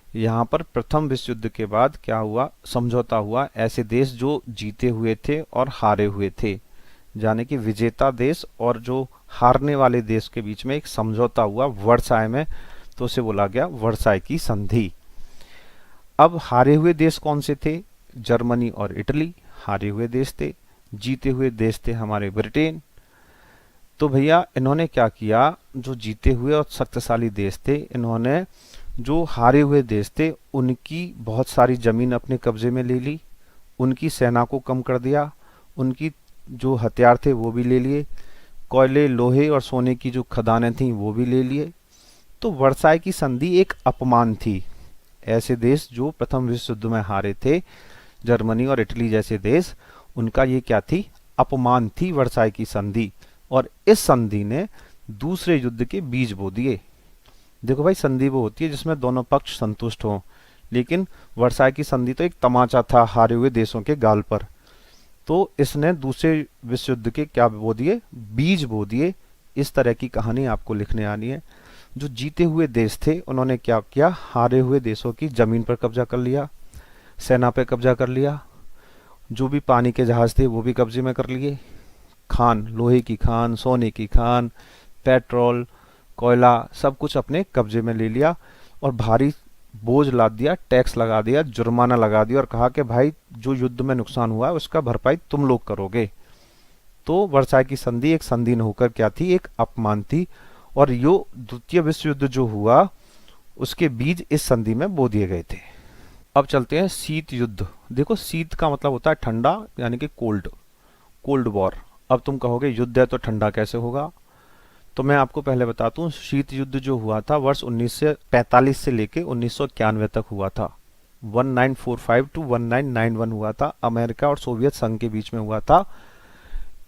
यहाँ पर प्रथम विश्व युद्ध के बाद क्या हुआ, समझौता हुआ ऐसे देश जो जीते हुए थे और हारे हुए थे, यानी कि विजेता देश और जो हारने वाले देश के बीच में एक समझौता हुआ वर्साई में, तो उसे बोला गया वर्साई की संधि। अब हारे हुए देश कौन से थे, जर्मनी और इटली हारे हुए देश थे, जीते हुए देश थे हमारे ब्रिटेन। तो भैया इन्होंने क्या किया, जो जीते हुए और शक्तिशाली देश थे, इन्होंने जो हारे हुए देश थे उनकी बहुत सारी जमीन अपने कब्जे में ले ली, उनकी सेना को कम कर दिया, उनकी जो हथियार थे वो भी ले लिए, कोयले, लोहे और सोने की जो खदानें थीं वो भी ले लिए। तो वर्साई की संधि एक अपमान थी। ऐसे देश जो प्रथम विश्व युद्ध में हारे थे, जर्मनी और इटली जैसे देश, उनका ये क्या थी, अपमान थी वर्साई की संधि। और इस संधि ने दूसरे युद्ध के बीज बो दिए। देखो भाई संधि वो होती है जिसमें दोनों पक्ष संतुष्ट हों, लेकिन वर्साई की संधि तो एक तमाचा था हारे हुए देशों के गाल पर। तो इसने दूसरे विश्व युद्ध के क्या बो दिए, बीज बो दिए। इस तरह की कहानी आपको लिखने आनी है। जो जीते हुए देश थे उन्होंने क्या किया, हारे हुए देशों की जमीन पर कब्जा कर लिया, सेना पे कब्जा कर लिया, जो भी पानी के जहाज थे वो भी कब्जे में कर लिए, खान, लोहे की खान, सोने की खान, पेट्रोल, कोयला, सब कुछ अपने कब्जे में ले लिया और भारी बोझ लाद दिया, टैक्स लगा दिया, जुर्माना लगा दिया और कहा कि भाई जो युद्ध में नुकसान हुआ है उसका भरपाई तुम लोग करोगे। तो वर्साई की संधि एक संधि न होकर क्या थी, एक अपमान थी। और यो द्वितीय विश्व युद्ध जो हुआ उसके बीज इस संधि में बो दिए गए थे। अब चलते हैं शीत युद्ध। देखो शीत का मतलब होता है ठंडा, यानी कि कोल्ड, कोल्ड वॉर। अब तुम कहोगे युद्ध है तो ठंडा कैसे होगा, तो मैं आपको पहले बताता हूँ। शीत युद्ध जो हुआ था वर्ष 1945 से लेके 1991 तक हुआ था। 1945 टू 1991 हुआ था, अमेरिका और सोवियत संघ के बीच में हुआ था।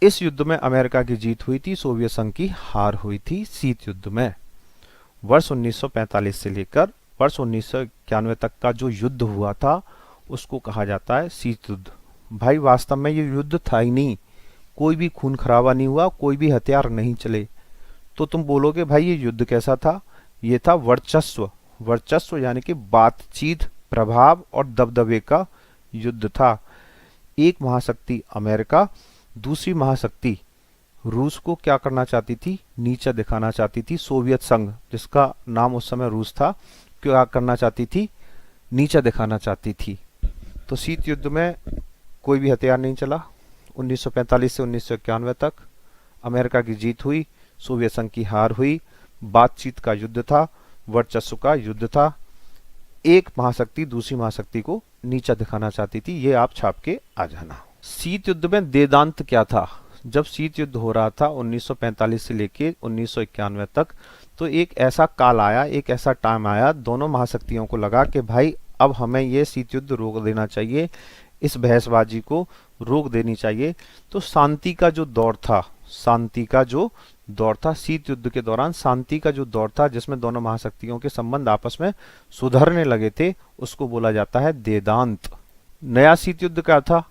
इस युद्ध में अमेरिका की जीत हुई थी, सोवियत संघ की हार हुई थी शीत युद्ध में। वर्ष 1945 से लेकर वर्ष 1991 तक का जो युद्ध हुआ था उसको कहा जाता है शीत युद्ध। भाई वास्तव में ये युद्ध था ही नहीं, कोई भी खून खराबा नहीं हुआ, कोई भी हथियार नहीं चले। तो तुम बोलोगे भाई ये युद्ध कैसा था, ये था वर्चस्व, वर्चस्व यानी कि बातचीत, प्रभाव और दबदबे का युद्ध था। एक महाशक्ति अमेरिका, दूसरी महाशक्ति रूस को क्या करना चाहती थी, नीचा दिखाना चाहती थी। सोवियत संघ जिसका नाम उस समय रूस था, क्या करना चाहती थी, नीचा दिखाना चाहती थी। तो शीत युद्ध में कोई भी हथियार नहीं चला। 1945 से 1991 तक अमेरिका की जीत हुई, सोवियत संघ की हार हुई। बातचीत का युद्ध था, वर्चस्व का युद्ध था। एक महाशक्ति दूसरी महाशक्ति को नीचा दिखाना चाहती थी, ये आप छाप के आ जाना। शीत युद्ध में वेदांत क्या था, जब शीत युद्ध हो रहा था 1945 से लेके 1991 तक, तो एक ऐसा काल आया, एक ऐसा टाइम आया, दोनों महाशक्तियों को लगा कि भाई अब हमें ये शीत युद्ध रोक देना चाहिए, इस बहसबाजी को रोक देनी चाहिए। तो शांति का जो दौर था, शांति का जो दौर था, शीत युद्ध के दौरान शांति का जो दौर था जिसमें दोनों महाशक्तियों के संबंध आपस में सुधरने लगे थे, उसको बोला जाता है देदांत। नया शीत युद्ध क्या था?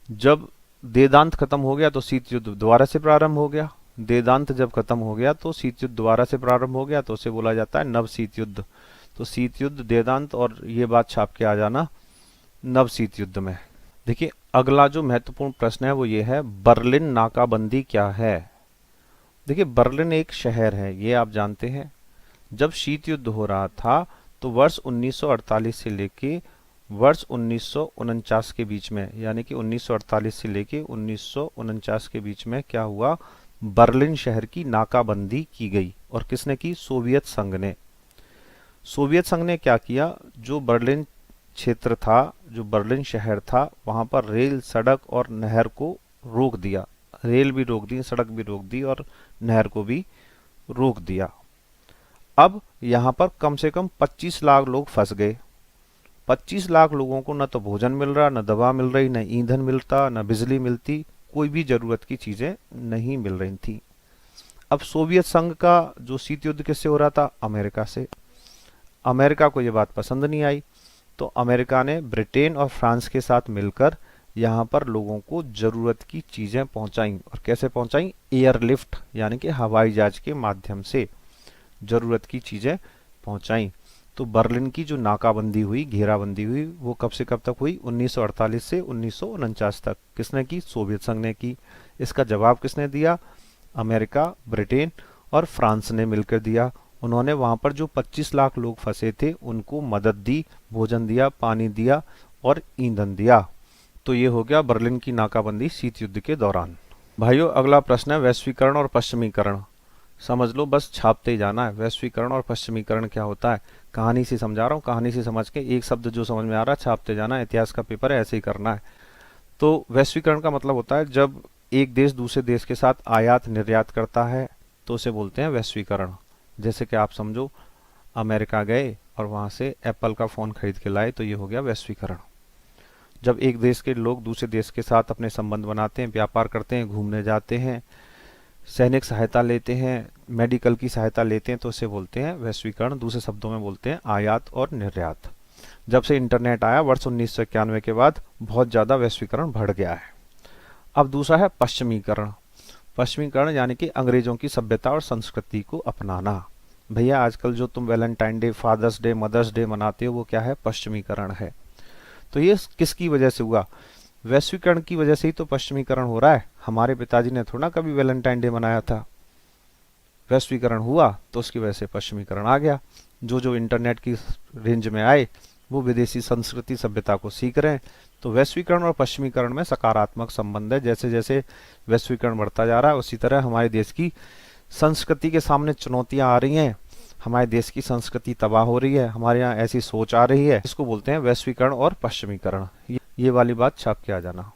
जब देदांत खत्म हो गया तो शीत युद्ध दोबारा से प्रारंभ हो गया। देदांत जब खत्म हो गया तो शीत युद्ध दोबारा से प्रारंभ हो गया, तो उसे बोला जाता है नव शीत युद्ध। तो शीत युद्ध, देदांत, और ये बात छाप के आ जाना नव शीत युद्ध में। देखिए अगला जो महत्वपूर्ण प्रश्न है वो ये है, बर्लिन नाकाबंदी क्या है? देखिए बर्लिन एक शहर है, ये आप जानते हैं। जब शीत युद्ध हो रहा था तो वर्ष 1948 से लेके वर्ष 1949 के बीच में, यानी कि 1948 से लेके 1949 के बीच में क्या हुआ, बर्लिन शहर की नाकाबंदी की गई। और किसने की? सोवियत संघ ने। सोवियत संघ ने क्या किया, जो बर्लिन क्षेत्र था, जो बर्लिन शहर था, वहां पर रेल, सड़क और नहर को रोक दिया। रेल भी रोक दी, सड़क भी रोक दी और नहर को भी रोक दिया। अब यहाँ पर कम से कम 25 लाख लोग फंस गए। 25 लाख लोगों को न तो भोजन मिल रहा, न दवा मिल रही, न ईंधन मिलता, न बिजली मिलती, कोई भी जरूरत की चीजें नहीं मिल रही थी। अब सोवियत संघ का जो शीत युद्ध किससे हो रहा था? अमेरिका से। अमेरिका को ये बात पसंद नहीं आई, तो अमेरिका ने ब्रिटेन और फ्रांस के साथ मिलकर यहाँ पर लोगों को जरूरत की चीजें पहुंचाई। और कैसे पहुंचाई? एयरलिफ्ट, यानी कि हवाई जहाज के माध्यम से जरूरत की चीजें पहुंचाई। तो बर्लिन की जो नाकाबंदी हुई, घेराबंदी हुई, वो कब से कब तक हुई? 1948 से 1949 तक। किसने की? सोवियत संघ ने की। इसका जवाब किसने दिया? अमेरिका, ब्रिटेन और फ्रांस ने मिलकर दिया। उन्होंने वहां पर जो 25 लाख लोग फंसे थे उनको मदद दी, भोजन दिया, पानी दिया और ईंधन दिया। तो ये हो गया बर्लिन की नाकाबंदी शीत युद्ध के दौरान। भाइयों अगला प्रश्न है वैश्वीकरण और पश्चिमीकरण। समझ लो, बस छापते ही जाना है। वैश्वीकरण और पश्चिमीकरण क्या होता है, कहानी से समझा रहा हूँ, कहानी से समझ के एक शब्द जो समझ में आ रहा है छापते जाना है। इतिहास का पेपर है, ऐसे ही करना है। तो वैश्वीकरण का मतलब होता है जब एक देश दूसरे देश के साथ आयात निर्यात करता है तो उसे बोलते हैं वैश्वीकरण। जैसे कि आप समझो अमेरिका गए और वहां से एप्पल का फोन खरीद के लाए, तो ये हो गया वैश्वीकरण। जब एक देश के लोग दूसरे देश के साथ अपने संबंध बनाते हैं, व्यापार करते हैं, घूमने जाते हैं, सैनिक सहायता लेते हैं, मेडिकल की सहायता लेते हैं, तो इसे बोलते हैं वैश्वीकरण। दूसरे शब्दों में बोलते हैं आयात और निर्यात। जब से इंटरनेट आया वर्ष 1991 के बाद बहुत ज्यादा वैश्वीकरण बढ़ गया है। अब दूसरा है पश्चिमीकरण। पश्चिमीकरण यानी कि अंग्रेजों की सभ्यता और संस्कृति को अपनाना। भैया आजकल जो तुम Valentine day, father's day, mother's day मनाते हो वो क्या है? पश्चिमीकरण है। तो ये किसकी वजह से हुआ? वैश्वीकरण की वजह से ही तो पश्चिमीकरण हो रहा है। हमारे पिताजी ने थोड़ा कभी वैलेंटाइन डे मनाया था। वैश्वीकरण हुआ तो उसकी वजह से पश्चिमीकरण आ गया। जो जो इंटरनेट की रेंज में आए वो विदेशी संस्कृति सभ्यता को सीख रहे हैं। तो वैश्वीकरण और पश्चिमीकरण में सकारात्मक संबंध है। जैसे जैसे वैश्वीकरण बढ़ता जा रहा है उसी तरह हमारे देश की संस्कृति के सामने चुनौतियां आ रही हैं, हमारे देश की संस्कृति तबाह हो रही है, हमारे यहाँ ऐसी सोच आ रही है। इसको बोलते हैं वैश्वीकरण और पश्चिमीकरण। ये वाली बात छाप के आ जाना।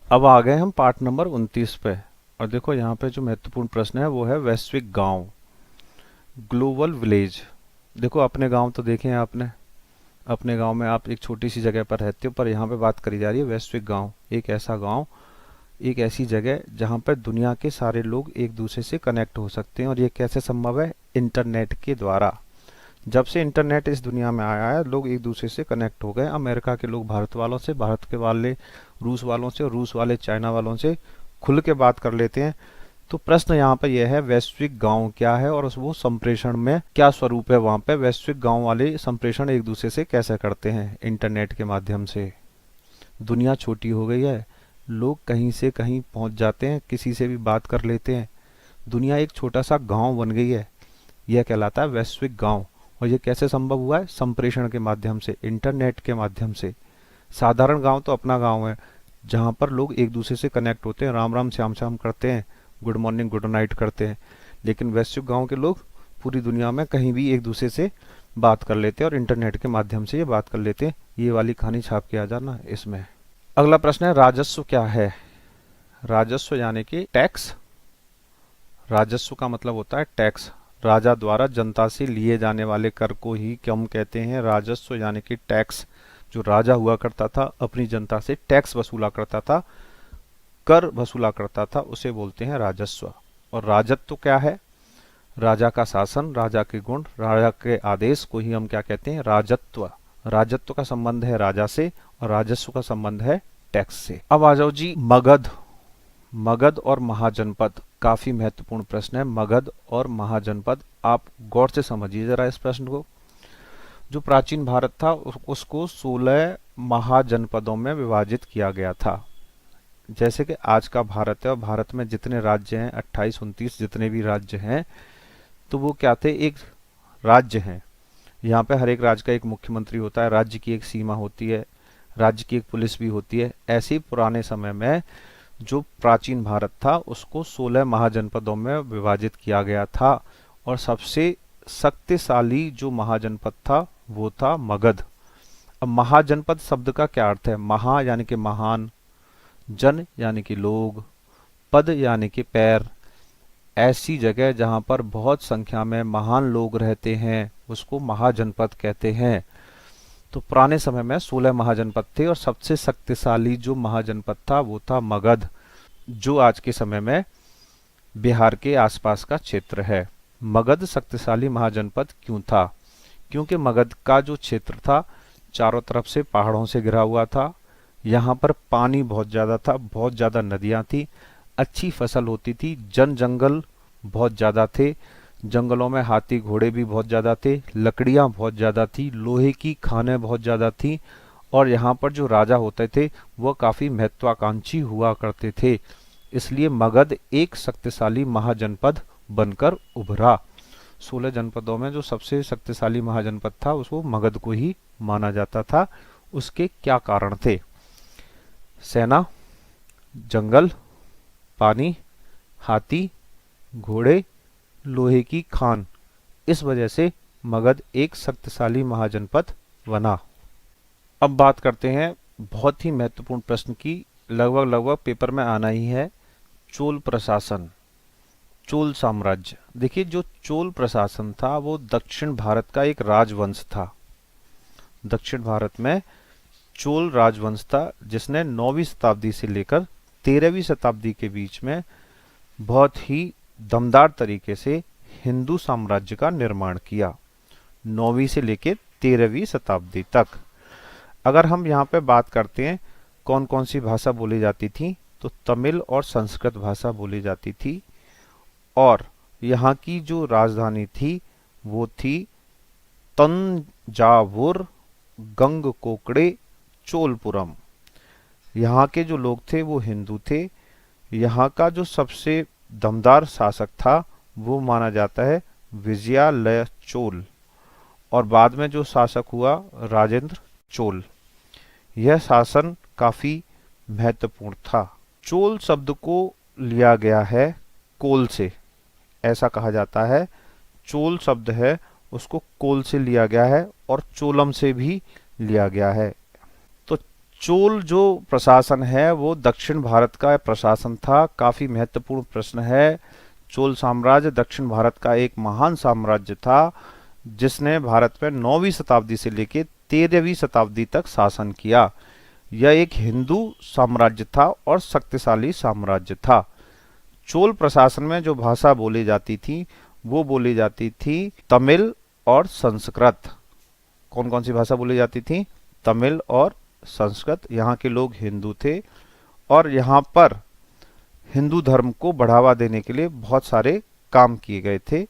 अब आ गए हम पार्ट नंबर 29 पे। और देखो यहाँ पे जो महत्वपूर्ण प्रश्न है वो है वैश्विक गांव, ग्लोबल विलेज। देखो अपने गांव तो देखे हैं आपने, अपने गांव में आप एक छोटी सी जगह पर रहते हो, पर यहाँ पे बात करी जा रही है वैश्विक गांव। एक ऐसा गांव, एक ऐसी जगह जहाँ पर दुनिया के सारे लोग एक दूसरे से कनेक्ट हो सकते हैं। और ये कैसे संभव है? इंटरनेट के द्वारा। जब से इंटरनेट इस दुनिया में आया है लोग एक दूसरे से कनेक्ट हो गए। अमेरिका के लोग भारत वालों से, भारत के वाले रूस वालों से और रूस वाले चाइना वालों से खुल के बात कर लेते हैं। तो प्रश्न यहाँ पर यह है वैश्विक गांव क्या है और वो संप्रेषण में क्या स्वरूप है? वहां पे वैश्विक गांव वाले संप्रेषण एक दूसरे से कैसे करते हैं? इंटरनेट के माध्यम से। दुनिया छोटी हो गई है, लोग कहीं से कहीं पहुंच जाते हैं, किसी से भी बात कर लेते हैं। दुनिया एक छोटा सा गांव बन गई है, यह कहलाता है वैश्विक गांव। और ये कैसे संभव हुआ है? संप्रेषण के माध्यम से, इंटरनेट के माध्यम से। साधारण गांव तो अपना गांव है जहां पर लोग एक दूसरे से कनेक्ट होते हैं, राम राम श्याम श्याम करते हैं, गुड मॉर्निंग गुड नाइट करते हैं। लेकिन वैश्विक गांव के लोग पूरी दुनिया में कहीं भी एक दूसरे से बात कर लेते हैं और इंटरनेट के माध्यम से ये बात कर लेते हैं। ये वाली कहानी छाप के आ जाना इसमें। अगला प्रश्न है राजस्व क्या है? राजस्व यानी कि टैक्स। राजस्व का मतलब होता है टैक्स। राजा द्वारा जनता से लिए जाने वाले कर को ही हम कहते हैं राजस्व, यानी कि टैक्स। जो राजा हुआ करता था अपनी जनता से टैक्स वसूला करता था, कर वसूला करता था, उसे बोलते हैं राजस्व। और राजत्व क्या है? राजा का शासन, राजा के गुण, राजा के आदेश को ही हम क्या कहते हैं? राजत्व। राजत्व का संबंध है राजा से और राजस्व का संबंध है टैक्स से। अब आ जाओ जी मगध। मगध और महाजनपद काफी महत्वपूर्ण प्रश्न है। मगध और महाजनपद, आप गौर से समझिए जरा इस प्रश्न को। जो प्राचीन भारत था उसको 16 महाजनपदों में विभाजित किया गया था। जैसे कि आज का भारत है और भारत में जितने राज्य हैं 28 29 जितने भी राज्य हैं, तो वो क्या थे? एक राज्य हैं। यहाँ पे हर एक राज्य का एक मुख्यमंत्री होता है, राज्य की एक सीमा होती है, राज्य की एक पुलिस भी होती है। ऐसे ही पुराने समय में जो प्राचीन भारत था उसको 16 महाजनपदों में विभाजित किया गया था और सबसे शक्तिशाली जो महाजनपद था वो था मगध। अब महाजनपद शब्द का क्या अर्थ है? महा यानी कि महान, जन यानी कि लोग, पद यानी कि पैर। ऐसी जगह जहां पर बहुत संख्या में महान लोग रहते हैं उसको महाजनपद कहते हैं। तो पुराने समय में 16 महाजनपद थे और सबसे शक्तिशाली जो महाजनपद था वो था मगध, जो आज के समय में बिहार के आसपास का क्षेत्र है। मगध शक्तिशाली महाजनपद क्यों था? क्योंकि मगध का जो क्षेत्र था चारों तरफ से पहाड़ों से घिरा हुआ था। यहाँ पर पानी बहुत ज्यादा था, बहुत ज्यादा नदियां थी, अच्छी फसल होती थी, जंगल बहुत ज्यादा थे, जंगलों में हाथी घोड़े भी बहुत ज्यादा थे, लकड़ियां बहुत ज्यादा थी, लोहे की खानें बहुत ज्यादा थी और यहाँ पर जो राजा होते थे वह काफी महत्वाकांक्षी हुआ करते थे। इसलिए मगध एक शक्तिशाली महाजनपद बनकर उभरा। 16 जनपदों में जो सबसे शक्तिशाली महाजनपद था उसको मगध को ही माना जाता था। उसके क्या कारण थे? सेना, जंगल, पानी, हाथी, घोड़े, लोहे की खान। इस वजह से मगध एक शक्तिशाली महाजनपद बना। अब बात करते हैं बहुत ही महत्वपूर्ण प्रश्न की, लगभग पेपर में आना ही है। चोल प्रशासन, चोल साम्राज्य। देखिए जो चोल प्रशासन था वो दक्षिण भारत का एक राजवंश था। दक्षिण भारत में चोल राजवंश था जिसने 9वीं शताब्दी से लेकर 13वीं शताब्दी के बीच में बहुत ही दमदार तरीके से हिंदू साम्राज्य का निर्माण किया, 9वीं से लेकर 13वीं शताब्दी तक। अगर हम यहाँ पे बात करते हैं कौन कौन सी भाषा बोली जाती थी, तो तमिल और संस्कृत भाषा बोली जाती थी और यहाँ की जो राजधानी थी वो थी तंजावुर गंगकोकड़े चोलपुरम। यहाँ के जो लोग थे वो हिंदू थे। यहाँ का जो सबसे दमदार शासक था वो माना जाता है विजयालय चोल और बाद में जो शासक हुआ राजेंद्र चोल। यह शासन काफी महत्वपूर्ण था। चोल शब्द को लिया गया है कोल से, ऐसा कहा जाता है। चोल शब्द है उसको कोल से लिया गया है और चोलम से भी लिया गया है। तो चोल जो प्रशासन है वो दक्षिण भारत का प्रशासन था। काफी महत्वपूर्ण प्रश्न है। चोल साम्राज्य दक्षिण भारत का एक महान साम्राज्य था जिसने भारत में 9वीं शताब्दी से लेकर 13वीं शताब्दी तक शासन किया। यह एक हिंदू साम्राज्य था और शक्तिशाली साम्राज्य था। चोल प्रशासन में जो भाषा बोली जाती थी वो बोली जाती थी तमिल और संस्कृत। कौन कौन सी भाषा बोली जाती थी? तमिल और संस्कृत। यहाँ के लोग हिंदू थे और यहाँ पर हिंदू धर्म को बढ़ावा देने के लिए बहुत सारे काम किए गए थे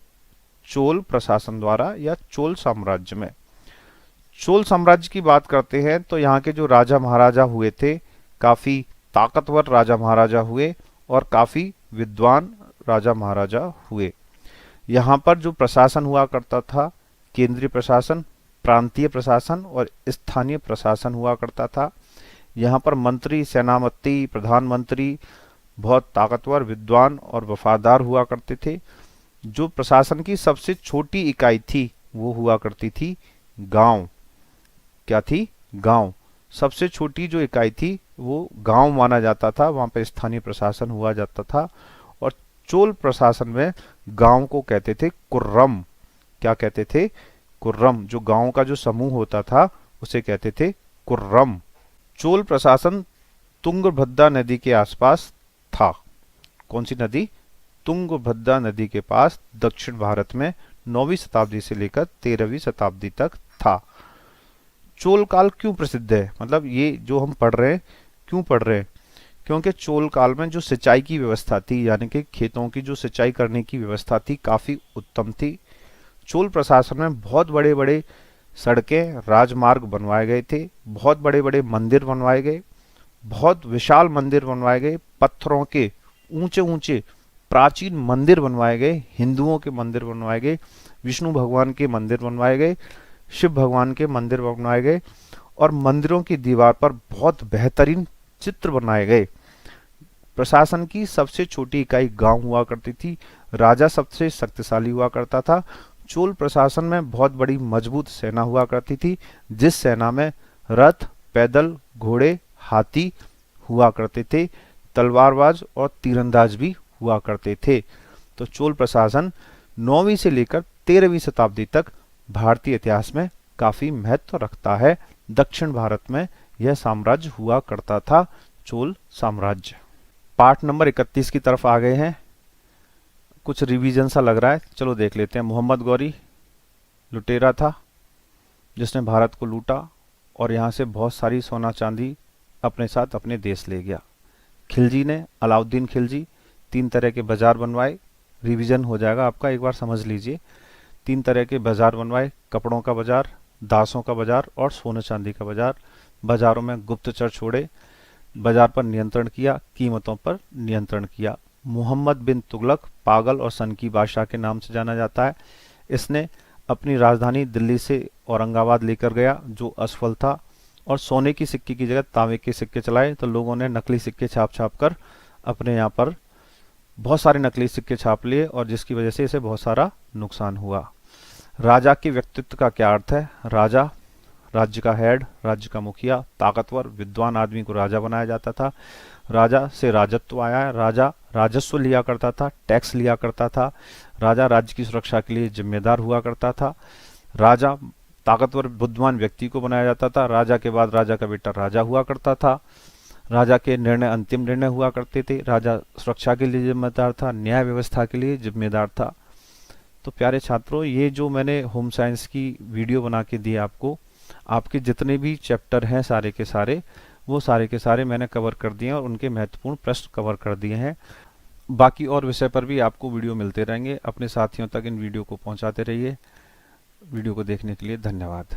चोल प्रशासन द्वारा या चोल साम्राज्य में। चोल साम्राज्य की बात करते हैं तो यहाँ के जो राजा महाराजा हुए थे काफी ताकतवर राजा महाराजा हुए और काफी विद्वान राजा महाराजा हुए। यहाँ पर जो प्रशासन हुआ करता था केंद्रीय प्रशासन, प्रांतीय प्रशासन और स्थानीय प्रशासन हुआ करता था। यहाँ पर मंत्री, सेनापति, प्रधानमंत्री बहुत ताकतवर, विद्वान और वफादार हुआ करते थे। जो प्रशासन की सबसे छोटी इकाई थी वो हुआ करती थी गांव। क्या थी? गांव। सबसे छोटी जो इकाई थी वो गांव माना जाता था, वहां पर स्थानीय प्रशासन हुआ जाता था। और चोल प्रशासन में गांव को कहते थे कुर्रम। क्या कहते थे? कुर्रम। जो गांव का जो समूह होता था उसे कहते थे कुर्रम। चोल प्रशासन तुंगभद्रा नदी के आसपास था। कौन सी नदी? तुंगभद्रा नदी के पास, दक्षिण भारत में 9वीं शताब्दी से लेकर 13वीं शताब्दी तक था। चोल काल क्यों प्रसिद्ध है? मतलब ये जो हम पढ़ रहे हैं, क्यों पढ़ रहे हैं? क्योंकि चोल काल में जो सिंचाई की व्यवस्था थी, यानी कि खेतों की जो सिंचाई करने की व्यवस्था थी, काफी उत्तम थी। चोल प्रशासन में बहुत बड़े बड़े सड़कें, राजमार्ग बनवाए गए थे, बहुत बड़े बड़े मंदिर बनवाए गए, बहुत विशाल मंदिर बनवाए गए, पत्थरों के ऊंचे ऊंचे प्राचीन मंदिर बनवाए गए, हिंदुओं के मंदिर बनवाए गए, विष्णु भगवान के मंदिर बनवाए गए, शिव भगवान के मंदिर बनवाए गए, और मंदिरों की दीवार पर बहुत बेहतरीन चित्र बनाए गए। प्रशासन की सबसे छोटी इकाई गांव हुआ करती थी। राजा सबसे शक्तिशाली हुआ करता था। चोल प्रशासन में बहुत बड़ी मजबूत सेना हुआ करती थी, जिस सेना में रथ, पैदल, घोड़े, हाथी हुआ करते थे, तलवारबाज और तीरंदाज भी हुआ करते थे। तो चोल प्रशासन 9वीं से लेकर 13वीं शताब्दी तक भारतीय इतिहास में काफी महत्व रखता है। दक्षिण भारत में यह साम्राज्य हुआ करता था, चोल साम्राज्य। पार्ट नंबर 31 की तरफ आ गए हैं। कुछ रिवीजन सा लग रहा है, चलो देख लेते हैं। मोहम्मद गौरी लुटेरा था जिसने भारत को लूटा और यहाँ से बहुत सारी सोना चांदी अपने साथ अपने देश ले गया। खिलजी ने, अलाउद्दीन खिलजी, 3 तरह के बाजार बनवाए। रिवीजन हो जाएगा आपका, एक बार समझ लीजिए। 3 तरह के बाजार बनवाए, कपड़ों का बाजार, दासों का बाजार और सोने चांदी का बाजार। बाजारों में गुप्तचर छोड़े, बाजार पर नियंत्रण किया, कीमतों पर नियंत्रण किया। मोहम्मद बिन तुगलक पागल और सनकी बादशाह के नाम से जाना जाता है। इसने अपनी राजधानी दिल्ली से औरंगाबाद लेकर गया, जो असफल था, और सोने की सिक्के की जगह तांबे के सिक्के चलाए, तो लोगों ने नकली सिक्के छाप छाप कर अपने यहाँ पर बहुत सारे नकली सिक्के छाप लिए, और जिसकी वजह से इसे बहुत सारा नुकसान हुआ। राजा के व्यक्तित्व का क्या अर्थ है? राजा राज्य का हेड, राज्य का मुखिया, ताकतवर विद्वान आदमी को राजा बनाया जाता था। राजा से राजत्व आया है। राजा राजस्व लिया करता था, टैक्स लिया करता था। राजा राज्य की सुरक्षा के लिए जिम्मेदार हुआ करता था। राजा ताकतवर बुद्धिमान व्यक्ति को बनाया जाता था। राजा के बाद राजा का बेटा राजा हुआ करता था। राजा के निर्णय अंतिम निर्णय हुआ करते थे। राजा सुरक्षा के लिए जिम्मेदार था, न्याय व्यवस्था के लिए जिम्मेदार था। तो प्यारे छात्रों, ये जो मैंने होम साइंस की वीडियो बना के दी आपको, आपके जितने भी चैप्टर हैं सारे के सारे, वो सारे के सारे मैंने कवर कर दिए हैं और उनके महत्वपूर्ण प्रश्न कवर कर दिए हैं। बाकी और विषय पर भी आपको वीडियो मिलते रहेंगे। अपने साथियों तक इन वीडियो को पहुंचाते रहिए। वीडियो को देखने के लिए धन्यवाद।